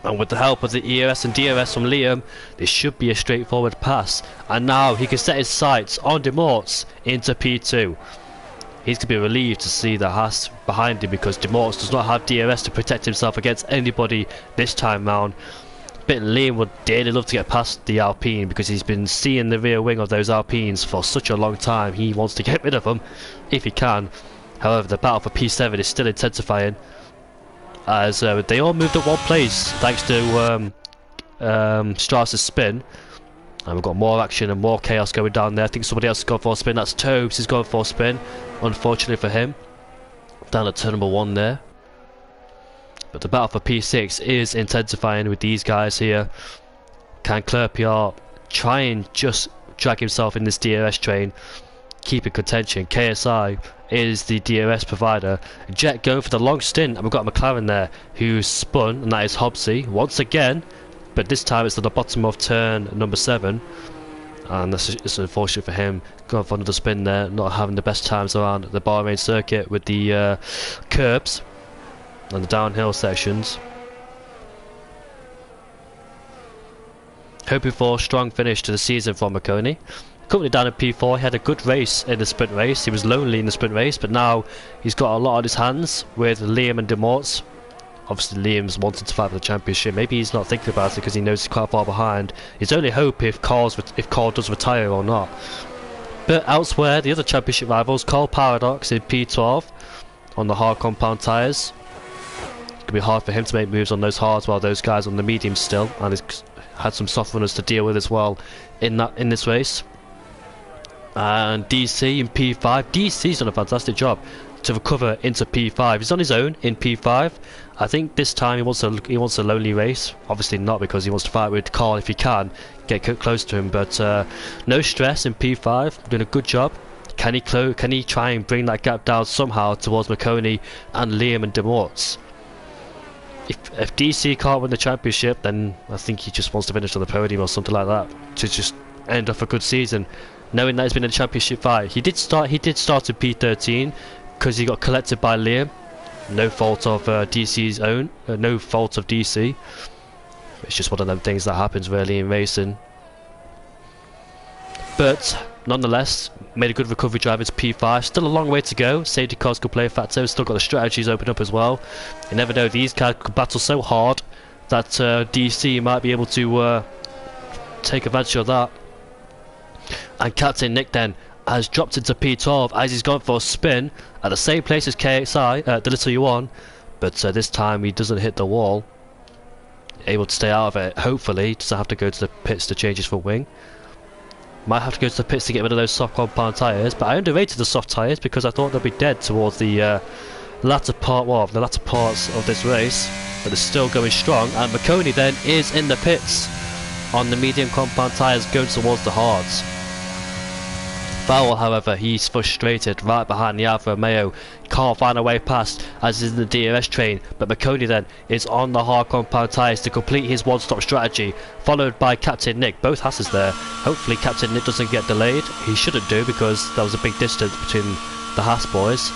And with the help of the ERS and DRS from Liam, this should be a straightforward pass. And now he can set his sights on DeMorts into P2. He's going to be relieved to see the Haas behind him because DeMorts does not have DRS to protect himself against anybody this time round. But Liam would dearly love to get past the Alpine because he's been seeing the rear wing of those Alpines for such a long time. He wants to get rid of them if he can. However, the battle for P7 is still intensifying as they all moved up one place thanks to Strauss's spin. And we've got more action and more chaos going down there. I think somebody else has gone for a spin. That's Tobes. He's gone for a spin, unfortunately for him. Down at turn number 1 there. But the battle for P6 is intensifying with these guys here. Can Clerpiot try and just drag himself in this DRS train, keep in contention? KSI is the DRS provider. Jet going for the long stint, and we've got a McLaren there who's spun, and that is Hobbsy once again. But this time it's at the bottom of turn number 7. And it's unfortunate for him. Going for another spin there, not having the best times around the Bahrain circuit with the curbs and the downhill sections. Hoping for a strong finish to the season from Marconi. Currently down at P4, he had a good race in the sprint race. He was lonely in the sprint race, but now he's got a lot on his hands with Liam and DeMorts. Obviously Liam's wanted to fight for the championship. Maybe he's not thinking about it because he knows he's quite far behind. His only hope if Carl does retire or not. But elsewhere, the other championship rivals, Carl Paradox in P12 on the hard compound tyres. It's going to be hard for him to make moves on those hards while those guys on the mediums still, and he's had some soft runners to deal with as well in this race. And DC in P5. DC's done a fantastic job to recover into P5. He's on his own in P5. I think this time he wants a lonely race. Obviously not, because he wants to fight with Carl if he can get close to him. But no stress in P5. Doing a good job. Can he try and bring that gap down somehow towards Marconi and Liam and DeMorts? If DC can't win the championship, then I think he just wants to finish on the podium or something like that to just end off a good season, knowing that he's been in a championship fight. He did start in P13 because he got collected by Liam. No fault of DC's own, no fault of DC. It's just one of them things that happens really in racing. But nonetheless, made a good recovery drive into P5. Still a long way to go. Safety cars could play a factor. Still got the strategies open up as well. You never know, these guys could battle so hard that DC might be able to take advantage of that. And Captain Nick then has dropped into P12 as he's gone for a spin at the same place as KXI, the little U1, but this time he doesn't hit the wall. Able to stay out of it, hopefully. Doesn't have to go to the pits to change his front wing. Might have to go to the pits to get rid of those soft compound tyres, but I underrated the soft tyres because I thought they'd be dead towards the latter parts of this race, but they're still going strong. And Marconi then is in the pits on the medium compound tyres going towards the hards. Farrell, however, he's frustrated right behind the Alfa Romeo. Can't find a way past as is in the DRS train, but Marconi then is on the hard compound tyres to complete his one-stop strategy, followed by Captain Nick. Both Hasses there. Hopefully Captain Nick doesn't get delayed. He shouldn't do, because there was a big distance between the Haas boys.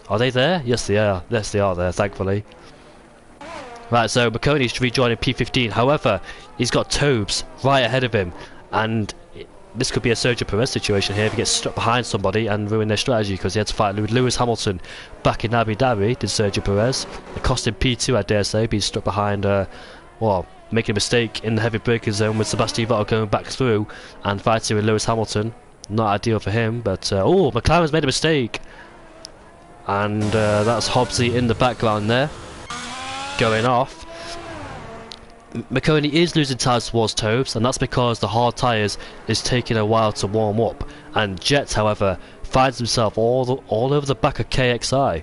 Are they there? Yes they are. Yes they are there, thankfully. Right, so Marconi's rejoining P15. However, he's got Tobes right ahead of him, and this could be a Sergio Perez situation here if he gets stuck behind somebody and ruin their strategy, because he had to fight with Lewis Hamilton back in Abu Dhabi, did Sergio Perez. It cost him P2, I dare say, being stuck behind, well, making a mistake in the heavy braking zone with Sebastian Vettel going back through and fighting with Lewis Hamilton. Not ideal for him, but oh, McLaren's made a mistake. And that's Hobbsy in the background there, going off. McConey is losing tyres towards Tobes, and that's because the hard tyres is taking a while to warm up. And Jet, however, finds himself all over the back of KXI.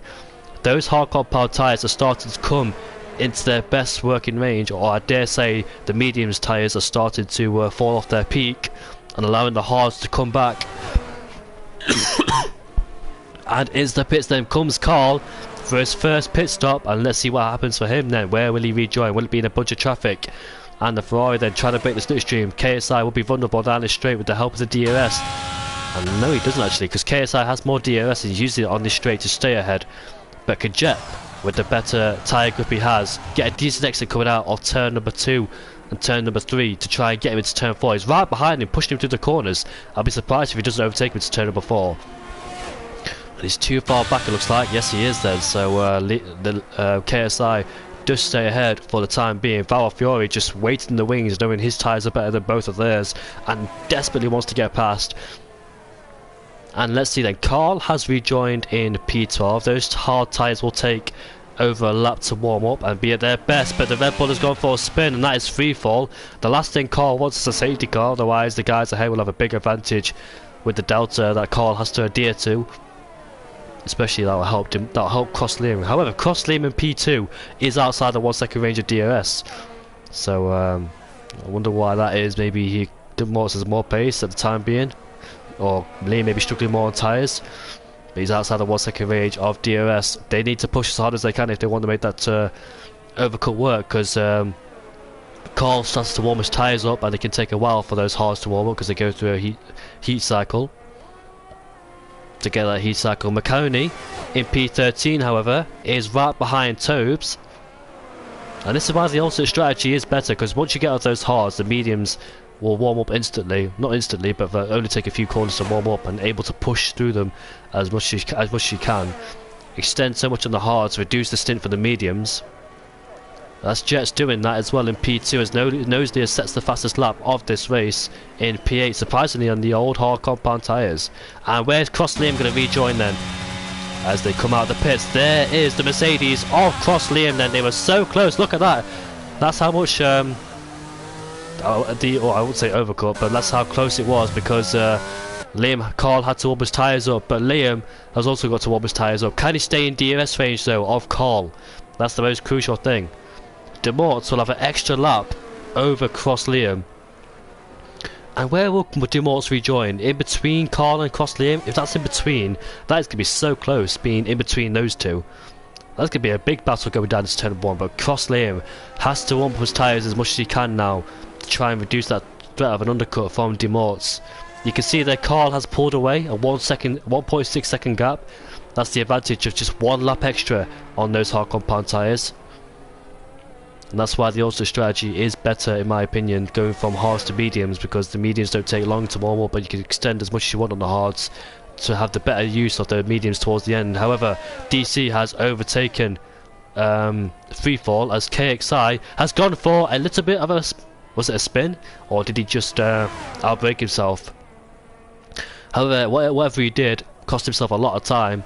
Those hard compound tyres are starting to come into their best working range, or I dare say the mediums tyres are starting to fall off their peak and allowing the hards to come back. And into the pits then comes Carl for his first pit stop, and let's see what happens for him then. Where will he rejoin? Will it be in a bunch of traffic? And the Ferrari then trying to break the slipstream. KSI will be vulnerable down the straight with the help of the DRS. And no, he doesn't actually, because KSI has more DRS and he's using it on this straight to stay ahead. But can Jet, with the better tyre grip he has, get a decent exit coming out of turn number 2 and turn number 3 to try and get him into turn 4. He's right behind him, pushing him through the corners. I'll be surprised if he doesn't overtake him into turn number 4. And he's too far back, it looks like. Yes, he is then. So KSI does stay ahead for the time being. Fiori just waiting in the wings, knowing his tyres are better than both of theirs, and desperately wants to get past. And let's see then, Carl has rejoined in P12. Those hard tyres will take over a lap to warm up and be at their best, but the Red Bull has gone for a spin, and that is free fall. The last thing Carl wants is a safety car, otherwise the guys ahead will have a big advantage with the delta that Carl has to adhere to. Especially that'll help him, that'll help Cross Liam. However, Cross Liam in P2 is outside the 1 second range of DRS. So I wonder why that is. Maybe Morris has more pace at the time being, or Liam may be struggling more on tyres. But he's outside the 1 second range of DRS. They need to push as hard as they can if they want to make that overcut work, because Carl starts to warm his tyres up, and it can take a while for those hards to warm up because they go through a heat cycle. To get that heat cycle, McConey in P13, however, is right behind Tobes. And this is why the alternate strategy is better, because once you get out those hards, the mediums will warm up instantly. Not instantly, but they'll only take a few corners to warm up, and able to push through them as much as you can. Extend so much on the hards, reduce the stint for the mediums. That's Jet's doing that as well in P2, as Knowsley sets the fastest lap of this race in P8, surprisingly on the old hard compound tyres. And where's Cross Liam going to rejoin then? As they come out of the pits, there is the Mercedes of Cross Liam then. They were so close, look at that. That's how much, I wouldn't say overcut, but that's how close it was, because Carl had to warm his tyres up, but Liam has also got to warm his tyres up. Can he stay in DRS range though of Carl? That's the most crucial thing. Demorts will have an extra lap over Cross Liam. And where will Demorts rejoin? In between Carl and Cross Liam? If that's in between, that is going to be so close, being in between those two. That's going to be a big battle going down to turn 1, but Cross Liam has to warm up his tyres as much as he can now to try and reduce that threat of an undercut from Demorts. You can see that Carl has pulled away a 1.6 second gap. That's the advantage of just one lap extra on those hard compound tyres. And that's why the alternate strategy is better, in my opinion, going from hards to mediums, because the mediums don't take long to warm up, but you can extend as much as you want on the hards to have the better use of the mediums towards the end. However, DC has overtaken freefall, as KXI has gone for a little bit of a, was it a spin, or did he just outbrake himself? However, whatever he did cost himself a lot of time.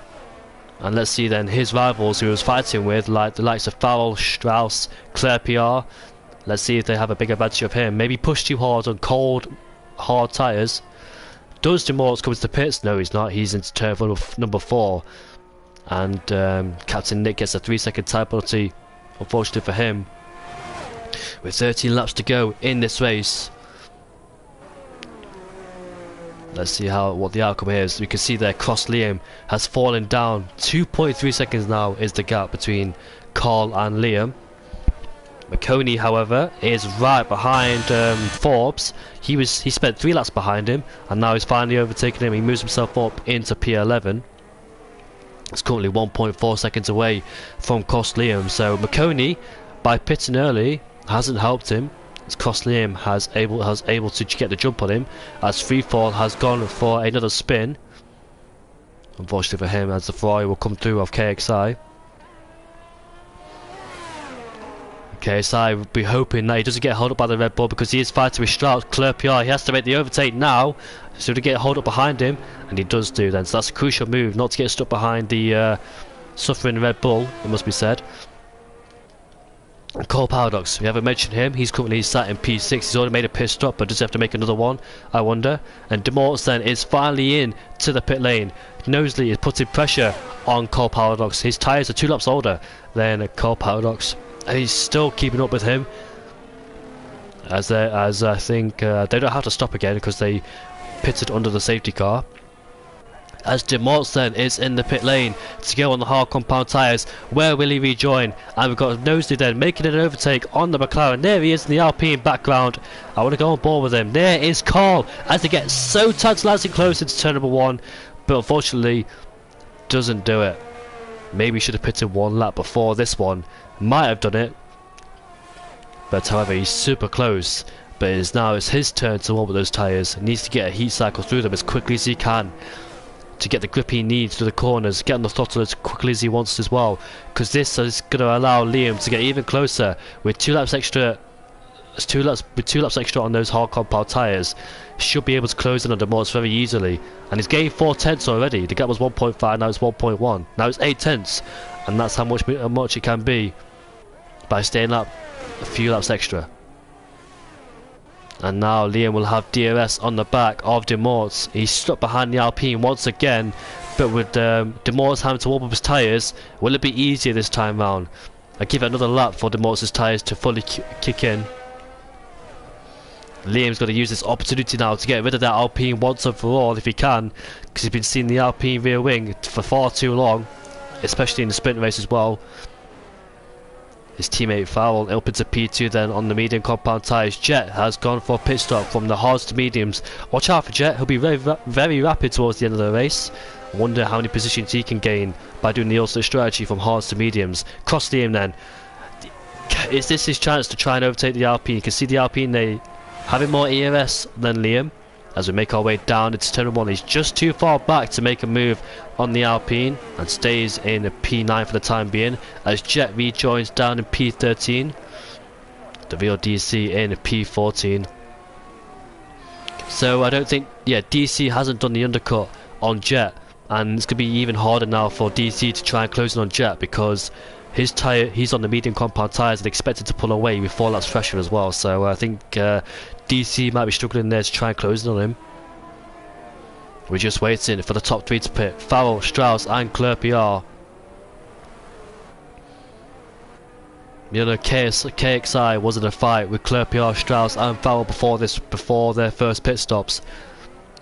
And let's see then his rivals who he was fighting with, like the likes of Farrell, Strauss, Claire PR. Let's see if they have a big advantage of him. Maybe push too hard on cold, hard tyres. Does Demorts come to the pits? No, he's not. He's into turn number 4. And Captain Nick gets a 3-second tyre penalty, unfortunately for him. With 13 laps to go in this race. Let's see what the outcome is. We can see there Cross Liam has fallen down. 2.3 seconds now is the gap between Carl and Liam. McConey, however, is right behind Forbes. He spent 3 laps behind him, and now he's finally overtaken him. He moves himself up into P11. It's currently 1.4 seconds away from Cross Liam. So McConey, by pitting early, hasn't helped him. Cross Liam has able to get the jump on him, as Freefall has gone for another spin. Unfortunately for him, as the Ferrari will come through of KXI. KXI will be hoping that he doesn't get held up by the Red Bull, because he is fighting with Strauss. Claire PR, he has to make the overtake now, so to get hold up behind him, and he does do then. So that's a crucial move, not to get stuck behind the suffering Red Bull, it must be said. Cole Paradox, we haven't mentioned him. He's currently sat in P6. He's already made a pit stop, but does he have to make another one, I wonder? And Demorts then is finally in to the pit lane. Knowsley is putting pressure on Cole Paradox. His tyres are 2 laps older than Cole Paradox, and he's still keeping up with him. As I think they don't have to stop again because they pitted under the safety car. As Demorts then is in the pit lane to go on the hard compound tyres. Where will he rejoin? And we've got Knowsley then making an overtake on the McLaren. There he is in the Alpine background. I want to go on board with him. There is Cole as they get so tantalising close into turn number 1, but unfortunately doesn't do it. Maybe should have pitted 1 lap before this one. Might have done it, but however he's super close. But it's his turn to warm up those tyres. He needs to get a heat cycle through them as quickly as he can, to get the grip he needs to the corners, get on the throttle as quickly as he wants as well, because this is going to allow Liam to get even closer with 2 laps extra. With 2 laps extra on those hard compound tyres, he should be able to close in on Demorts very easily. And he's gained 4 tenths already. The gap was 1.5, now it's 1.1. Now it's 8 tenths, and that's how much it can be by staying up a few laps extra. And now Liam will have DRS on the back of Demorts. He's stuck behind the Alpine once again, but with Demorts having to warm up his tyres, will it be easier this time round? I give it another lap for Demorts' tyres to fully kick in. Liam's got to use this opportunity now to get rid of that Alpine once and for all if he can, because he's been seeing the Alpine rear wing for far too long, especially in the sprint race as well. His teammate Farrell up into P2 then on the medium compound tyres. Jet has gone for a pit stop from the hards to mediums. Watch out for Jet, he'll be very rapid towards the end of the race. I wonder how many positions he can gain by doing the alternate strategy from hards to mediums. Cross Liam then. Is this his chance to try and overtake the Alpine? You can see the Alpine, they having more ERS than Liam. As we make our way down into turn 1, he's just too far back to make a move on the Alpine and stays in P9 for the time being, as Jet rejoins down in P13, the real DC in P14. So I don't think, DC hasn't done the undercut on Jet, and it's going to be even harder now for DC to try and close in on Jet, because his tyre, he's on the medium compound tyres and expected to pull away with 4 laps pressure as well. So I think DC might be struggling there to try and close in on him. We're just waiting for the top 3 to pit. Farrell, Strauss and Clerpiar. You know, KXI was in a fight with Clerpiar, Strauss and Farrell before their first pit stops.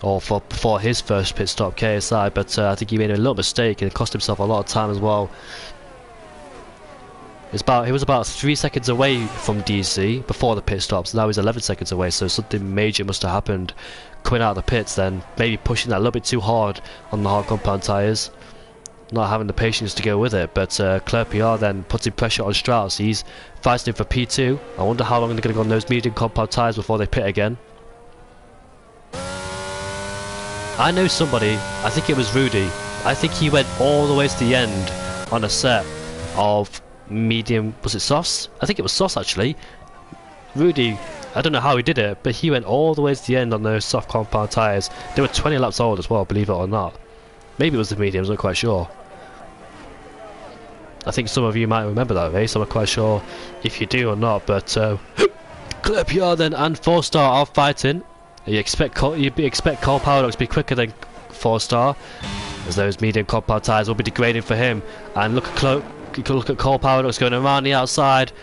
Or before his first pit stop, KSI, but I think he made a little mistake and it cost himself a lot of time as well. He was about 3 seconds away from DC before the pit stops. Now he's 11 seconds away, so something major must have happened coming out of the pits then. Maybe pushing that a little bit too hard on the hard compound tyres. Not having the patience to go with it, but Clerpiar then putting pressure on Strauss. He's fighting for P2. I wonder how long they're going to go on those medium compound tyres before they pit again. I know somebody, I think it was Rudy. I think he went all the way to the end on a set of medium, was it softs? I think it was softs actually. Rudy, I don't know how he did it, but he went all the way to the end on those soft compound tyres. They were 20 laps old as well, believe it or not. Maybe it was the mediums, I'm not quite sure. I think some of you might remember that race, I'm not quite sure if you do or not, but Clerpiar then and 4-star are fighting. You expect Cole Paradox to be quicker than 4-star, as those medium compound tyres will be degrading for him. And look at Cole Paradox going around the outside.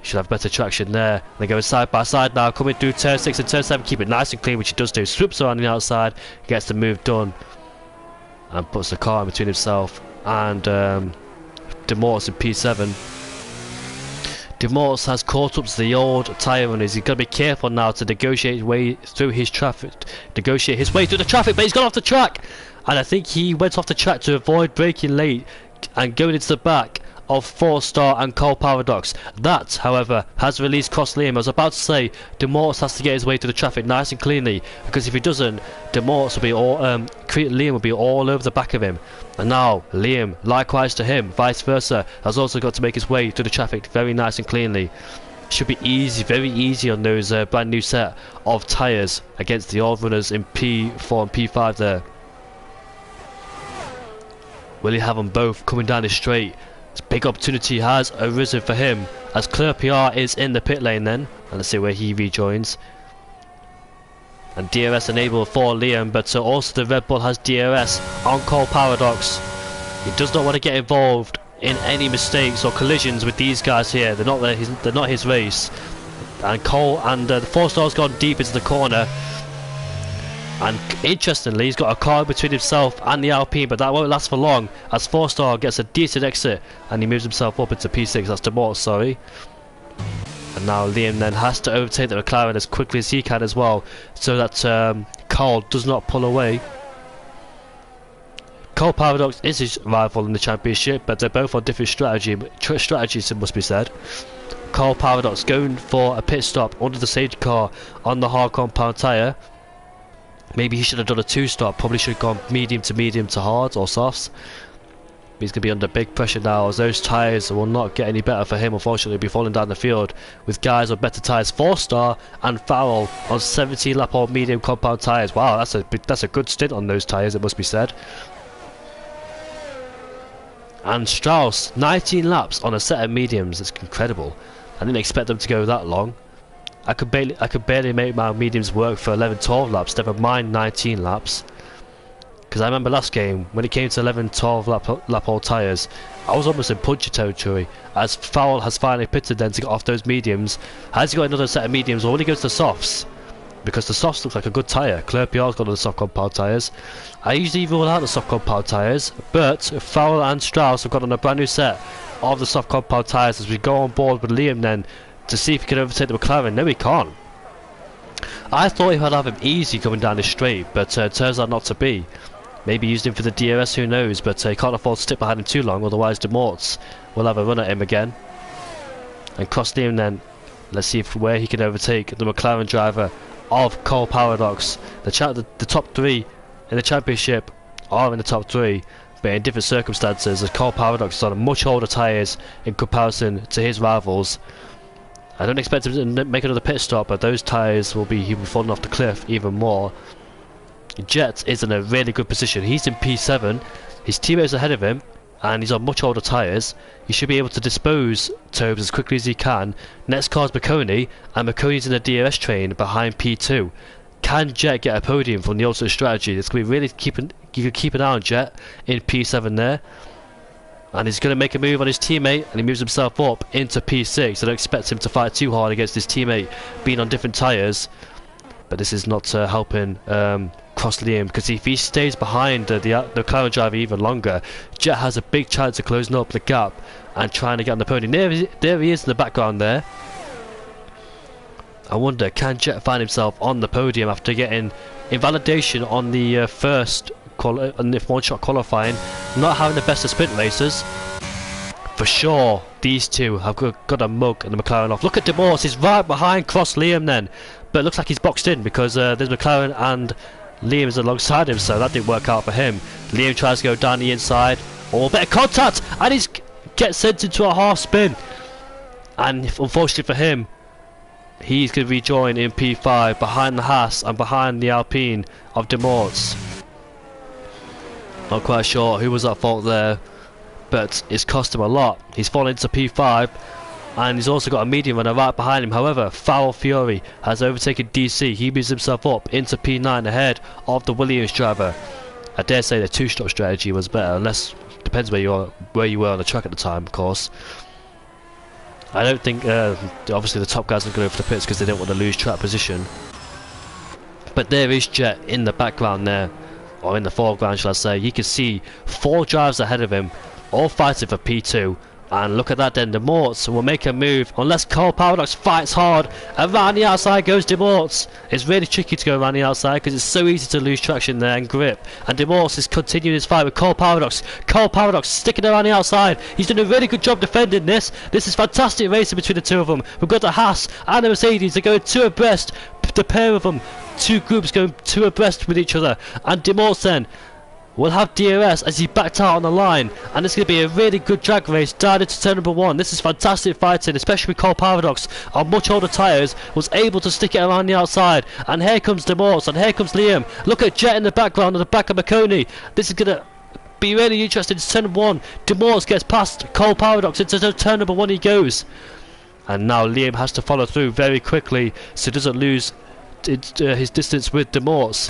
Should have better traction there. They're going side by side now, coming through turn 6 and turn 7, keep it nice and clean, which he does do. Swoops around the outside, gets the move done, and puts the car in between himself and Demorts in P7. Demorts has caught up to the old tyre runners. He's got to be careful now to negotiate his way through the traffic, but he's gone off the track, and I think he went off the track to avoid braking late and going into the back of 4-star and Cole Paradox. That, however, has released Cross Liam. I was about to say Demorts has to get his way through the traffic nice and cleanly, because if he doesn't, Demorts will be all Liam will be all over the back of him. And now Liam, likewise to him, vice versa, has also got to make his way through the traffic very nice and cleanly. Should be easy, very easy on those brand new set of tyres against the old runners in P4 and P5 there. Will he have them both coming down the straight Big opportunity has arisen for him as Clear PR is in the pit lane then. And let's see where he rejoins. And DRS enabled for Liam, but also the Red Bull has DRS on Cole Paradox. He does not want to get involved in any mistakes or collisions with these guys here. They're not his race. And Cole and the 4-star's gone deep into the corner. And interestingly, he's got a car between himself and the Alpine, but that won't last for long as 4-star gets a decent exit and he moves himself up into P6. That's DeMort, sorry. And now Liam then has to overtake the McLaren as quickly as he can as well, so that Cole does not pull away. Cole Paradox is his rival in the championship, but they're both on different strategies, it must be said. Cole Paradox going for a pit stop under the safety car on the hard compound tyre. Maybe he should have done a 2-stop, probably should have gone medium to hard or softs. But he's going to be under big pressure now as those tyres will not get any better for him. Unfortunately, he'll be falling down the field with guys on better tyres. 4-star and Farrell on 17 lap old medium compound tyres. Wow, that's a good stint on those tyres, it must be said. And Strauss 19 laps on a set of mediums. It's incredible. I didn't expect them to go that long. I could barely make my mediums work for 11-12 laps, never mind 19 laps. Because I remember last game, when it came to 11-12 lap old tyres, I was almost in punchy territory, as Farrell has finally pitted then to get off those mediums. Has he got another set of mediums, or will he go to the softs? Because the softs looks like a good tyre. Clear PR's got the soft compound tyres. I usually rule out the soft compound tyres, but Farrell and Strauss have got on a brand new set of the soft compound tyres as we go on board with Liam then to see if he can overtake the McLaren. No, he can't. I thought he would have him easy coming down this straight, but turns out not to be. Maybe used him for the DRS, who knows, but he can't afford to stick behind him too long, otherwise DeMorts will have a run at him again. And cross Liam then, let's see where he can overtake the McLaren driver of Cole Paradox. The top 3 in the championship are in the top 3, but in different circumstances, as Cole Paradox is on much older tyres in comparison to his rivals. I don't expect him to make another pit stop, but those tyres he'll be falling off the cliff even more. Jet is in a really good position. He's in P7, his teammate's ahead of him, and he's on much older tyres. He should be able to dispose Tobes as quickly as he can. Next car's McConey, and McConey's in a DRS train behind P2. Can Jet get a podium from the alternate strategy? It's going to be really you can keep an eye on Jet in P7 there. And he's going to make a move on his teammate, and he moves himself up into P6. I don't expect him to fight too hard against his teammate being on different tyres. But this is not helping cross Liam, because if he stays behind the McLaren driver even longer, Jet has a big chance of closing up the gap and trying to get on the podium. There he is in the background there. I wonder, can Jet find himself on the podium after getting invalidation on the first one-shot qualifying, not having the best of sprint races? For sure, these two have got a mug and the McLaren off. Look at DeMorse, he's right behind cross Liam then, but it looks like he's boxed in because there's McLaren and Liam is alongside him, so that didn't work out for him. Liam tries to go down the inside, or better contact, and he gets sent into a half spin. And unfortunately for him, he's going to rejoin in P5 behind the Haas and behind the Alpine of DeMorts. Not quite sure who was at fault there, but it's cost him a lot. He's fallen into P5, and he's also got a medium runner right behind him. However, Foul Fury has overtaken DC. He moves himself up into P9 ahead of the Williams driver. I dare say the 2-stop strategy was better, unless depends where you were on the track at the time, of course. I don't think obviously the top guys are going for the pits because they don't want to lose track position. But there is Jet in the background there, or in the foreground shall I say. You can see 4 drivers ahead of him, all fighting for P2. And look at that then, DeMorts will make a move unless Cole Paradox fights hard. Around the outside goes DeMorts. It's really tricky to go around the outside because it's so easy to lose traction there and grip. And DeMorts is continuing his fight with Cole Paradox. Cole Paradox sticking around the outside. He's done a really good job defending this. This is fantastic racing between the two of them. We've got the Haas and the Mercedes. They're going 2 abreast. The pair of them, 2 groups going 2 abreast with each other. And DeMorts then will have DRS as he backed out on the line, and it's going to be a really good drag race down into turn number 1. This is fantastic fighting, especially with Cole Paradox on much older tyres, was able to stick it around the outside. And here comes DeMorts, and here comes Liam. Look at Jet in the background on the back of McConey. This is going to be really interesting. It's turn number 1. Demorts gets past Cole Paradox. Into turn number 1 he goes. And now Liam has to follow through very quickly so he doesn't lose his distance with Demorts.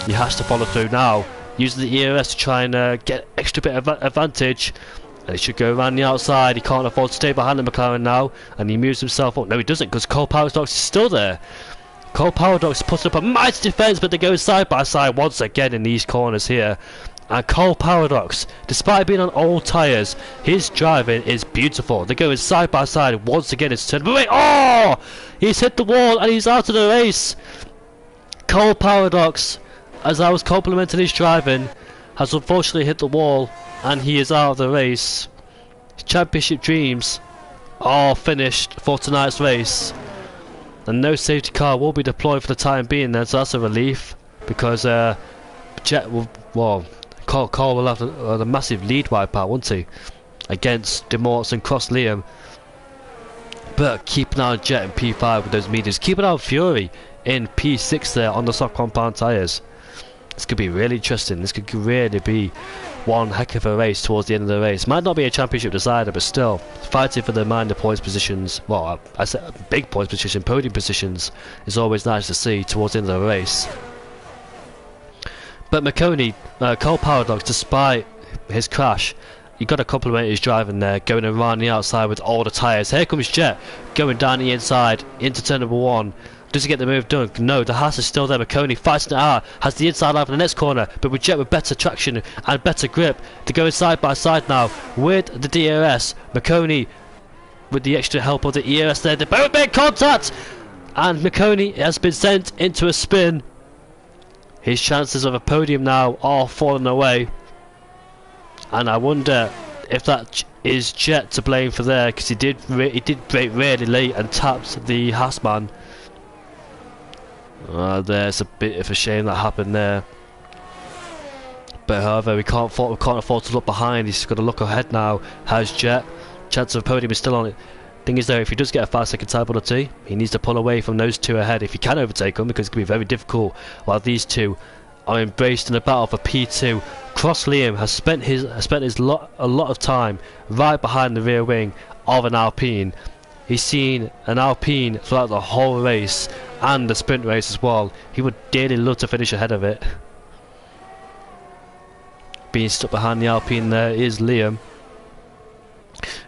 He has to follow through now, using the ERS to try and get extra bit of advantage. And he should go around the outside. He can't afford to stay behind the McLaren now, and he moves himself up. No, he doesn't, because Cole Paradox is still there. Cole Paradox puts up a mighty defence, but they go side by side once again in these corners here. And Cole Paradox, despite being on old tyres, his driving is beautiful. They're going side by side once again. It's turned. But wait, oh! He's hit the wall and he's out of the race. Cole Paradox, as I was complimenting his driving, has unfortunately hit the wall and he is out of the race. His championship dreams are finished for tonight's race. And no safety car will be deployed for the time being then, so that's a relief. Because Jet will, well, Cole will have a massive lead wipeout, won't he? Against Demorts and Cross Liam. But keep an eye on Jet in P5 with those mediums. Keep an eye on Fury in P6 there on the soft compound tyres. This could be really interesting. This could really be one heck of a race towards the end of the race. Might not be a championship decider, but still fighting for the minor points positions. Well, I said big points position, podium positions is always nice to see towards the end of the race. But McConey, Cole Paradox, despite his crash, you got to compliment his driving there, going around the outside with all the tyres. Here comes Jet, going down the inside into turn number 1. Does he get the move done? No, the Haas is still there. McConey fighting it out, has the inside line for the next corner, but with Jet with better traction and better grip. They're going side by side now with the DRS. McConey with the extra help of the ERS there. They both make contact, and McConey has been sent into a spin. His chances of a podium now are falling away, and I wonder if that is Jet to blame for there, because he did brake really late and tapped the Haas man. There's a bit of a shame that happened there. But however, we can't afford to look behind. He's got to look ahead now. How's Jet? Chance of a podium is still on it. Thing is though, if he does get a 5-second time penalty, he needs to pull away from those two ahead if he can overtake them, because it can be very difficult while these two are embraced in a battle for P2. Cross Liam has spent a lot of time right behind the rear wing of an Alpine. He's seen an Alpine throughout the whole race and the sprint race as well. He would dearly love to finish ahead of it. Being stuck behind the Alpine there is Liam.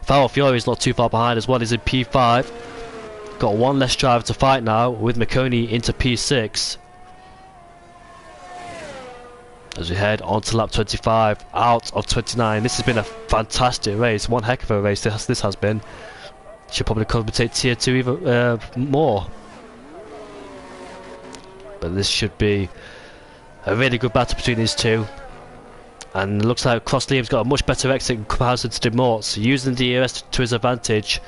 Farrell Fury is not too far behind as well. He's in P5. Got one less driver to fight now with McConey into P6. As we head on to lap 25 out of 29. This has been a fantastic race. One heck of a race this has been. Should probably compensate tier 2 even more. But this should be a really good battle between these two. And it looks like Cross Liam's got a much better exit in comparison to Demorts, using the ERS to his advantage.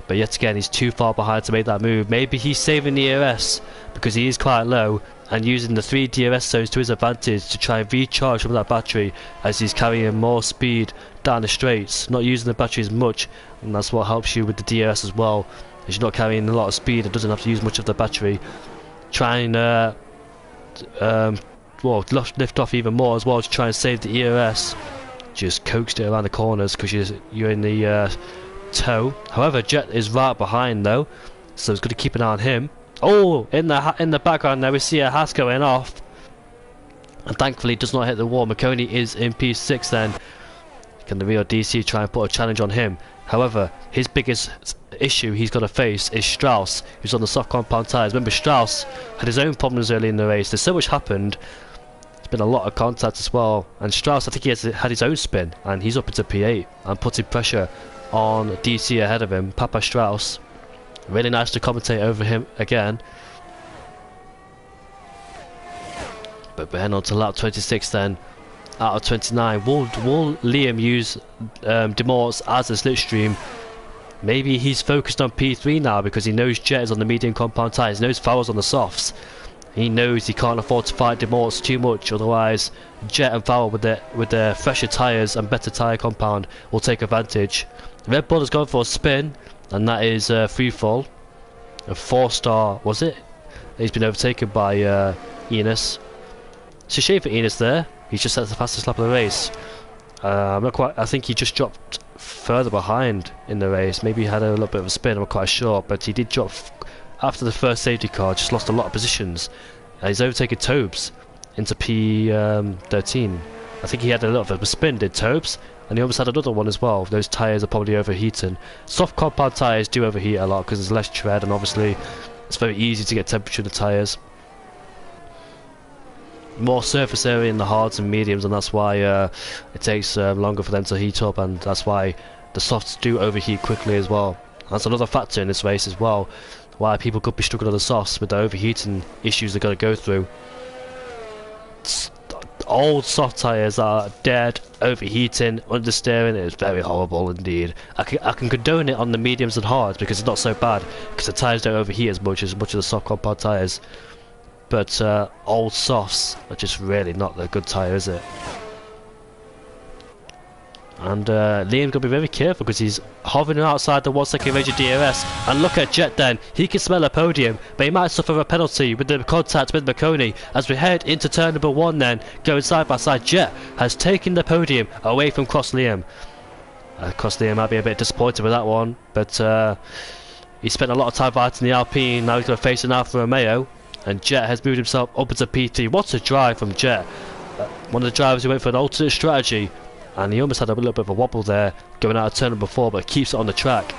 But yet again, he's too far behind to make that move. Maybe he's saving the ERS because he is quite low, and using the 3 DRS zones to his advantage to try and recharge some of that battery as he's carrying more speed down the straights, not using the battery as much. And that's what helps you with the DRS as well, as you're not carrying a lot of speed and doesn't have to use much of the battery. Try and lift off even more as well to try and save the ERS. Just coaxed it around the corners because you're in the toe. However, Jet is right behind though, so it's got to keep an eye on him. Oh, in the background there we see a Haas going off, and thankfully does not hit the wall. McConey is in P6 then. Can the Rio DC try and put a challenge on him? However, his biggest issue he's got to face is Strauss, who's on the soft compound tyres. Remember, Strauss had his own problems early in the race. There's so much happened. There's been a lot of contact as well, and Strauss, I think he had his own spin, and he's up into P8 and putting pressure on DC ahead of him. Papa Strauss, really nice to commentate over him again. But we're heading on to lap 26 then, out of 29. Will Liam use Demorts as a slipstream? Maybe he's focused on P3 now because he knows Jet is on the medium compound tyres, he knows Farrell's on the softs. He knows he can't afford to fight Demorts too much, otherwise Jet and Farrell with their fresher tyres and better tyre compound will take advantage. Red Bull has gone for a spin, and that is free fall. A 4-star, was it? He's been overtaken by Enos. It's a shame for Enos there. He's just at the fastest lap of the race. I'm not quite. I think he just dropped further behind in the race. Maybe he had a little bit of a spin. I'm not quite sure, but he did drop after the first safety car. Just lost a lot of positions. He's overtaken Tobes into P13. I think he had a little bit of a spin, did Tobes, and he almost had another one as well. Those tyres are probably overheating. Soft compound tyres do overheat a lot because there's less tread, and obviously it's very easy to get temperature in the tyres. More surface area in the hards and mediums, and that's why it takes longer for them to heat up, and that's why the softs do overheat quickly as well. That's another factor in this race as well, why people could be struggling on the softs with the overheating issues they're going to go through. Old soft tyres are dead, overheating, understeering. It's very horrible indeed. I can condone it on the mediums and hards because it's not so bad, because the tyres don't overheat as much as the soft compound tyres. But old softs are just really not a good tyre, is it? And Liam's got to be very careful because he's hovering outside the 1 second range of DRS. And look at Jet then, he can smell a podium, but he might suffer a penalty with the contact with McConey. As we head into turn number 1 then, going side by side, Jet has taken the podium away from Cross Liam. Cross Liam might be a bit disappointed with that one, but he spent a lot of time fighting the Alpine. Now he's going to face an Alfa Romeo. And Jet has moved himself up into P3. What a drive from Jet. One of the drivers who went for an alternate strategy. And he almost had a little bit of a wobble there going out of turn number 4, but keeps it on the track.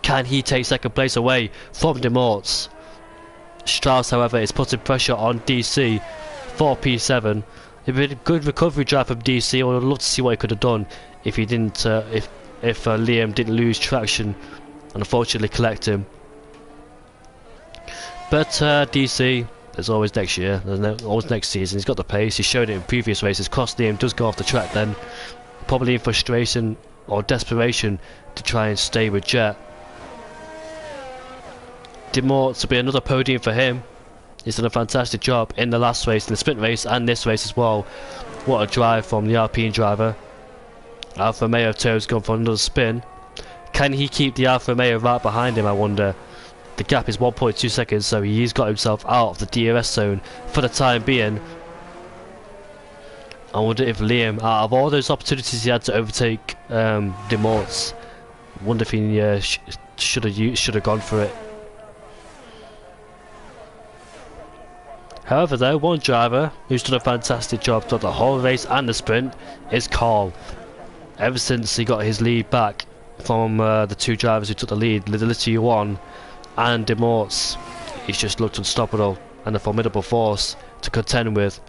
Can he take second place away from De Morts? Strauss, however, is putting pressure on DC for P7. It'd been a good recovery drive from DC. I would love to see what he could have done if he didn't, if Liam didn't lose traction and unfortunately collect him. But DC, there's always next year, there's always next season. He's got the pace, he's shown it in previous races. Cross Liam does go off the track then, probably in frustration or desperation to try and stay with Jet. De Morts will be another podium for him. He's done a fantastic job in the last race, in the sprint race and this race as well. What a drive from the Alpine driver. Alfa Romeo Toe's gone for another spin. Can he keep the Alfa Romeo right behind him, I wonder? The gap is 1.2 seconds, so he's got himself out of the DRS zone for the time being. I wonder if Liam, out of all those opportunities he had to overtake De Morts, I wonder if he should have gone for it. However though, one driver who's done a fantastic job throughout the whole race and the sprint is Carl. Ever since he got his lead back from the two drivers who took the lead, Lidlity 1 and De Morts, he's just looked unstoppable and a formidable force to contend with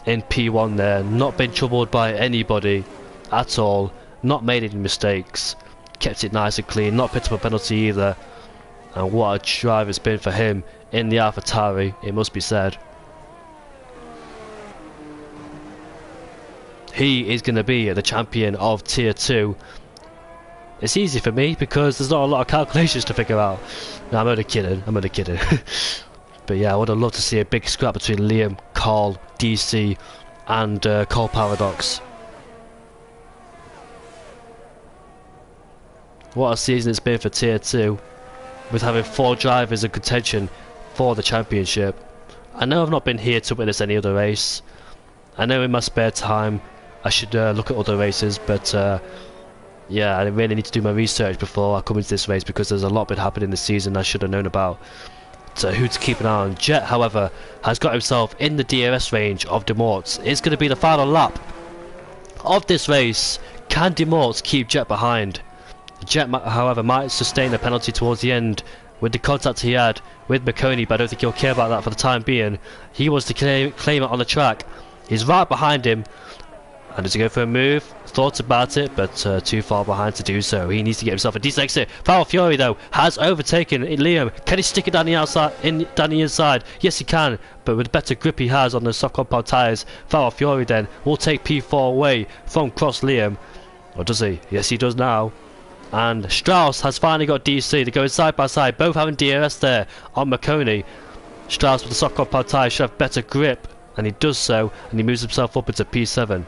in P1 there. Not been troubled by anybody at all, not made any mistakes, kept it nice and clean, not picked up a penalty either. And what a drive it's been for him in the AlphaTauri, it must be said. He is going to be the champion of Tier 2. It's easy for me because there's not a lot of calculations to figure out. No, I'm only kidding, But yeah, I would have loved to see a big scrap between Liam, Carl, DC and Cole Paradox. What a season it's been for Tier 2, with having 4 drivers in contention for the championship. I know I've not been here to witness any other race. I know in my spare time I should look at other races, but yeah, I really need to do my research before I come into this race because there's a lot been happening this season I should have known about. So who to keep an eye on. Jet, however, has got himself in the DRS range of De Morts. It's going to be the final lap of this race. Can De Morts keep Jet behind? Jet, however, might sustain a penalty towards the end with the contact he had with McConey, but I don't think he'll care about that for the time being. He wants to claim it on the track. He's right behind him. And does he go for a move? Thought about it, but too far behind to do so. He needs to get himself a decent exit. Foul Fury, though, has overtaken Liam. Can he stick it down the outside, down the inside? Yes, he can, but with the better grip he has on the soft compound tyres, Foul Fury then will take P4 away from Cross Liam. Or does he? Yes, he does now. And Strauss has finally got DC. They're going side by side, both having DRS there on McConey. Strauss with the soft compound tyres should have better grip, and he does so, and he moves himself up into P7.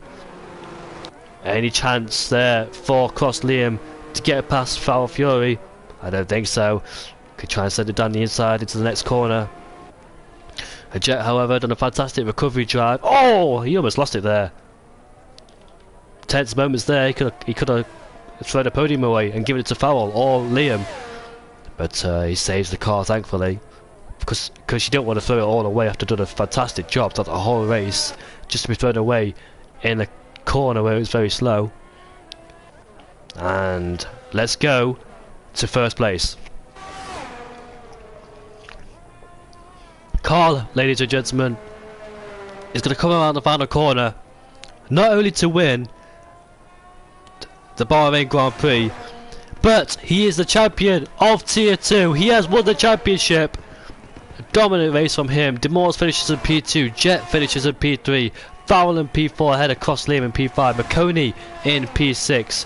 Any chance there for Cross Liam to get past Foul Fury? I don't think so. Could try and send it down the inside into the next corner. A Jet, however, done a fantastic recovery drive. Oh, he almost lost it there. tense moments there. He could have thrown the podium away and given it to Farrell or Liam, but he saves the car thankfully, because you don't want to throw it all away after doing a fantastic job throughout the whole race, just to be thrown away in a corner where it was very slow. And let's go to first place. Carl, ladies and gentlemen, is going to come around the final corner, not only to win the Bahrain Grand Prix, but he is the champion of Tier 2. He has won the championship. A dominant race from him. Demors finishes in P2, Jet finishes in P3, Farrell in P4 ahead of Cross Liam in P5, McConey in P6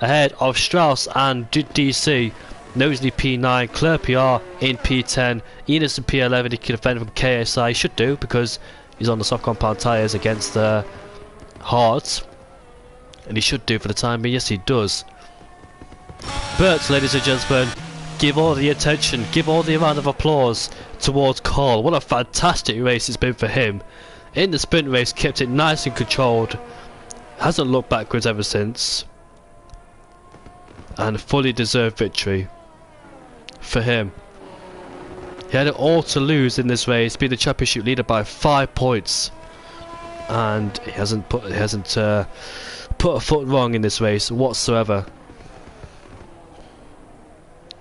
ahead of Strauss and DC. Nosley P9, Claire PR in P10, Enos in P11. He can defend from KSI, should do, because he's on the soft compound tyres against the hards, and he should do for the time being. Yes, he does. But, ladies and gentlemen, give all the attention, give all the amount of applause towards Carl. What a fantastic race it's been for him. In the sprint race, kept it nice and controlled, hasn't looked backwards ever since, and a fully deserved victory for him. He had it all to lose in this race, being the championship leader by 5 points, and he hasn't put a foot wrong in this race whatsoever.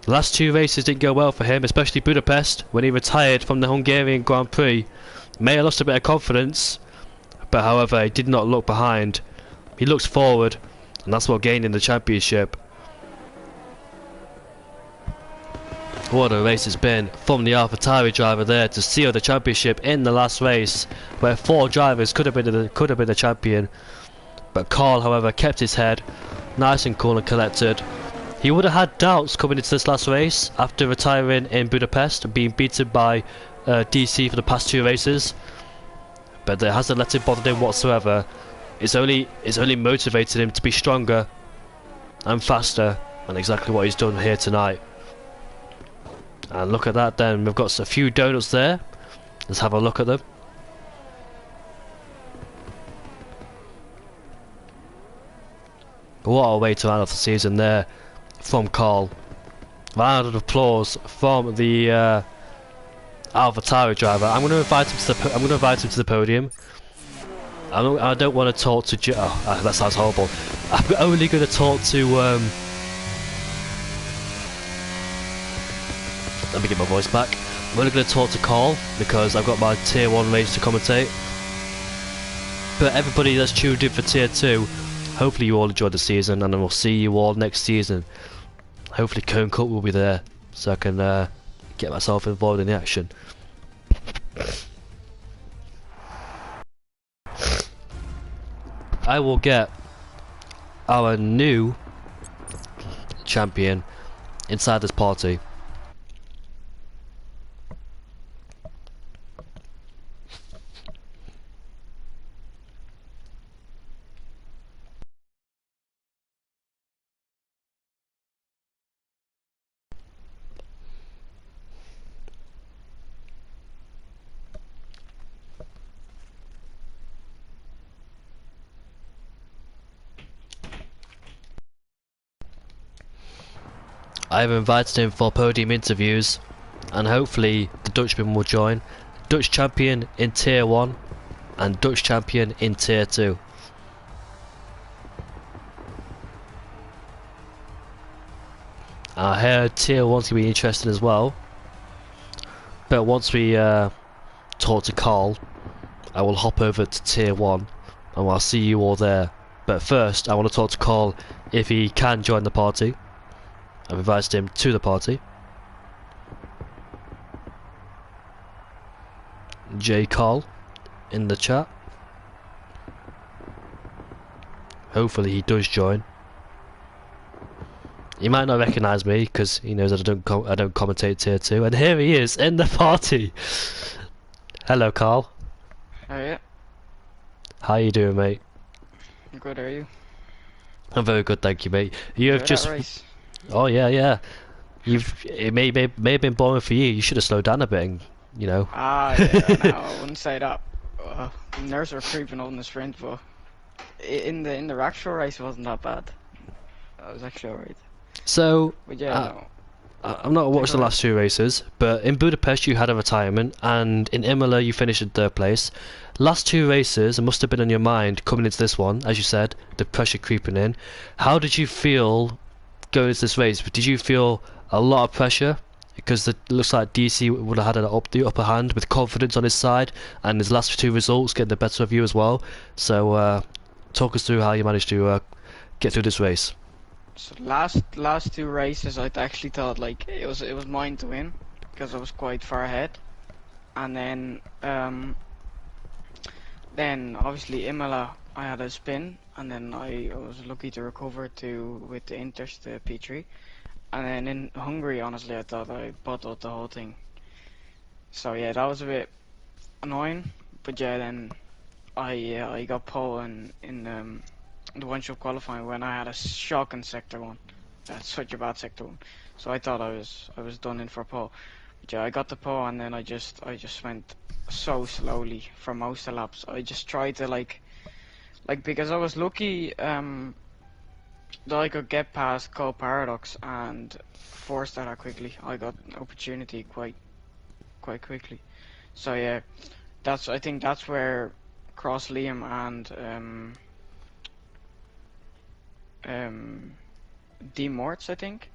The last 2 races didn't go well for him, especially Budapest when he retired from the Hungarian Grand Prix. May have lost a bit of confidence, but however he did not look behind. He looked forward, and that's what gained him the championship. What a race it's been from the AlphaTauri driver there to seal the championship in the last race, where 4 drivers could have been the champion. But Carl, however, kept his head nice and cool and collected. He would have had doubts coming into this last race after retiring in Budapest and being beaten by DC for the past 2 races, but it hasn't let him bother him whatsoever. It's only motivated him to be stronger and faster, and exactly what he's done here tonight. And look at that then, we've got a few donuts there. Let's have a look at them. What a way to round off the season there from Carl. Round of applause from the AlphaTauri driver. I'm going to invite him to the podium. I don't want to talk to that sounds horrible. I'm only going to talk to let me get my voice back. I'm only going to talk to Carl because I've got my Tier 1 race to commentate. But everybody that's tuned in for Tier 2, hopefully you all enjoyed the season, and I will see you all next season. Hopefully Cone Cup will be there, so I can get myself involved in the action. I will get our new champion inside this party. I've invited him for podium interviews, and hopefully the Dutchman will join. Dutch champion in Tier 1 and Dutch champion in Tier 2. I heard Tier 1's going to be interesting as well, but once we talk to Carl, I will hop over to Tier 1 and I'll see you all there. But first I want to talk to Carl if he can join the party. I've invited him to the party. J. Carl in the chat. Hopefully he does join. He might not recognise me because he knows that I don't commentate Tier 2, and here he is in the party. Hello, Carl. Oh yeah. How you doing, mate? I'm good. Are you? I'm very good, thank you, mate. You have just. Race. Oh yeah. It may have been boring for you. You should have slowed down a bit, and, you know. Ah, yeah, no, I wouldn't say that. Nerves are creeping on the sprint, but In the actual race, it wasn't that bad. I was actually alright. So, But yeah, uh, no. I've not Yeah, watched go the ahead. last two races, but in Budapest you had a retirement, and in Imola you finished in third place. Last two races, it must have been on your mind coming into this one, as you said, the pressure creeping in. How did you feel going into this race? Did you feel a lot of pressure? Because it looks like DC would have had the upper hand with confidence on his side, and his last two results getting the better of you as well. So, talk us through how you managed to get through this race. So last two races, I actually thought like it was mine to win because I was quite far ahead. And then obviously Imola, I had a spin, and then I was lucky to recover to with the Inters the P3. And then in Hungary, honestly, I thought I bottled the whole thing. So yeah, that was a bit annoying. But yeah, then I got pole in the one shot qualifying when I had a shock in sector one. That's such a bad sector one. So I thought I was done in for pole. But yeah, I got the pole, and then I just went so slowly for most of the laps. I just tried to like because I was lucky that I could get past Cole Paradox and force that out quickly. I got an opportunity quite quickly. So yeah, I think that's where Cross Liam and D Morts, I think.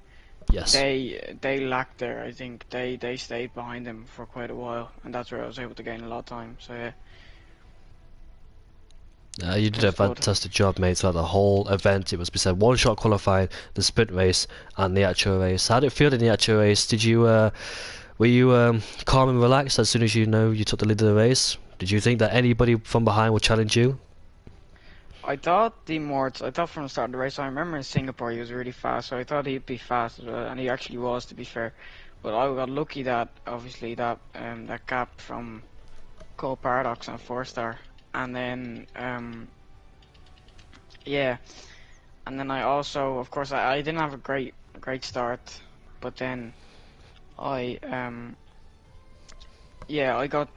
Yes. They lacked there. I think they stayed behind him for quite a while, and that's where I was able to gain a lot of time. So yeah, You it did a was good. fantastic job, mate, throughout the whole event. It was, we said, one shot qualifying, the sprint race, and the actual race. How did it feel in the actual race? Were you calm and relaxed as soon as you know you took the lead of the race? Did you think that anybody from behind would challenge you? I thought from the start of the race. I remember in Singapore he was really fast, so I thought he'd be fast as well, and he actually was, to be fair. But I got lucky that obviously that gap from Cole Paradox and 4 star, and then yeah. And then I also, of course, I didn't have a great start, but then I yeah, I got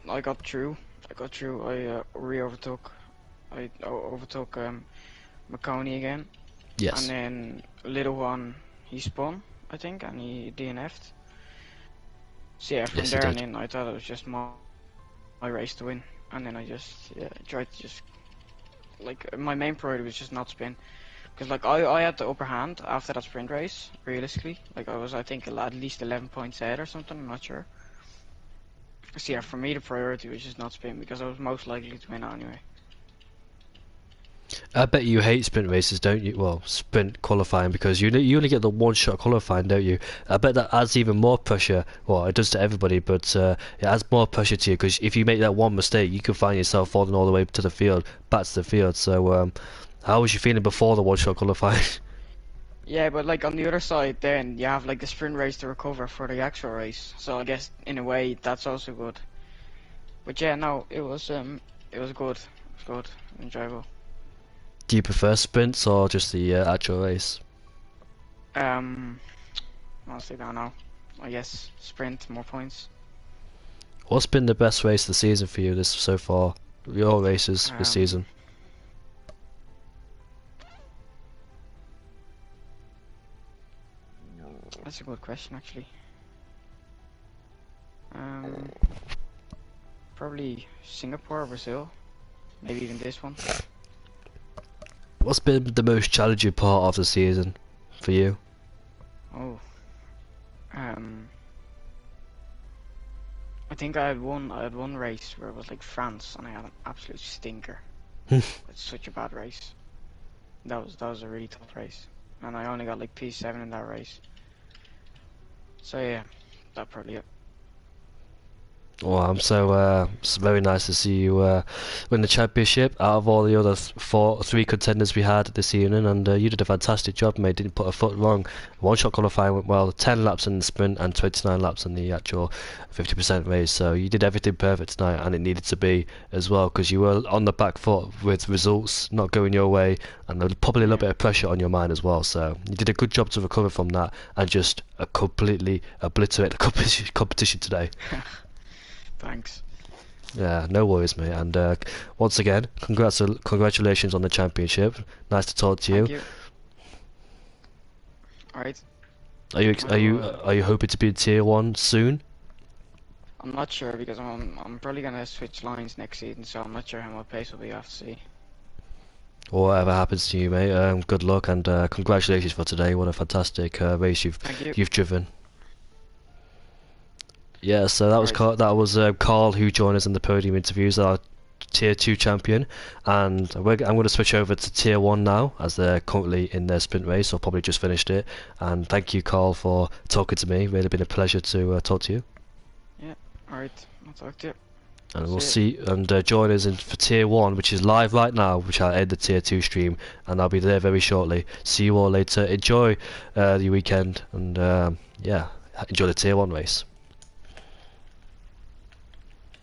through. I got through. I re-overtook. I overtook McConey again, and Yes. then little one he spun, I think, and he DNF'd. So yeah, from Yes, he there on did. in, I thought it was just my race to win, and then I just tried to just like my main priority was just not spin. Because like I had the upper hand after that sprint race, realistically. Like I think at least 11 points ahead or something, I'm not sure. So yeah, for me the priority was just not spin because I was most likely to win anyway. I bet you hate sprint races, don't you? Well, sprint qualifying, because you only get the one shot qualifying, don't you? I bet that adds even more pressure. Well, it does to everybody, but it adds more pressure to you, because if you make that one mistake, you could find yourself falling all the way to the field, back to the field. So, how was you feeling before the one shot qualifying? Yeah, but like on the other side then you have like the sprint race to recover for the actual race. So I guess in a way that's also good. But yeah, no, it was good. It was good. Enjoyable. Do you prefer sprints or just the actual race? Um Honestly don't know. I guess sprint, more points. What's been the best race of the season for you this so far? Your races this Um season? that's a good question actually. Um Probably Singapore or Brazil. Maybe even this one. What's been the most challenging part of the season for you? Oh. Um I think I had one race where it was like France and I had an absolute stinker. It's such a bad race. That was a really tough race. And I only got like P7 in that race. So yeah, that probably it. Well, it's very nice to see you win the championship out of all the other three contenders we had this evening, and you did a fantastic job, mate. Didn't put a foot wrong. One shot qualifying went well, 10 laps in the sprint and 29 laps in the actual 50% race. So you did everything perfect tonight, and it needed to be as well, because you were on the back foot with results not going your way, and there was probably a little Yeah, bit of pressure on your mind as well. So you did a good job to recover from that and just completely obliterate the competition today. thanks. Yeah, no worries, mate. And once again, congratulations on the championship. Nice to talk to Thank you. you. Alright. Are you hoping to be in Tier 1 soon? I'm not sure because I'm probably gonna switch lines next season, so I'm not sure how my pace will be. I have to see. Or whatever happens to you, mate. Good luck and congratulations for today. What a fantastic race Thank you. you've driven. Yeah, so that was Alright. Carl who joined us in the podium interviews, our Tier 2 champion, and I'm going to switch over to Tier 1 now, as they're currently in their sprint race, or probably just finished it. And thank you, Carl, for talking to me. Really been a pleasure to talk to you. Yeah. Alright. I'll talk to you. And we'll see, and join us in for Tier 1, which is live right now, which I'll end the Tier 2 stream, and I'll be there very shortly. See you all later. Enjoy the weekend, and yeah, enjoy the Tier 1 race.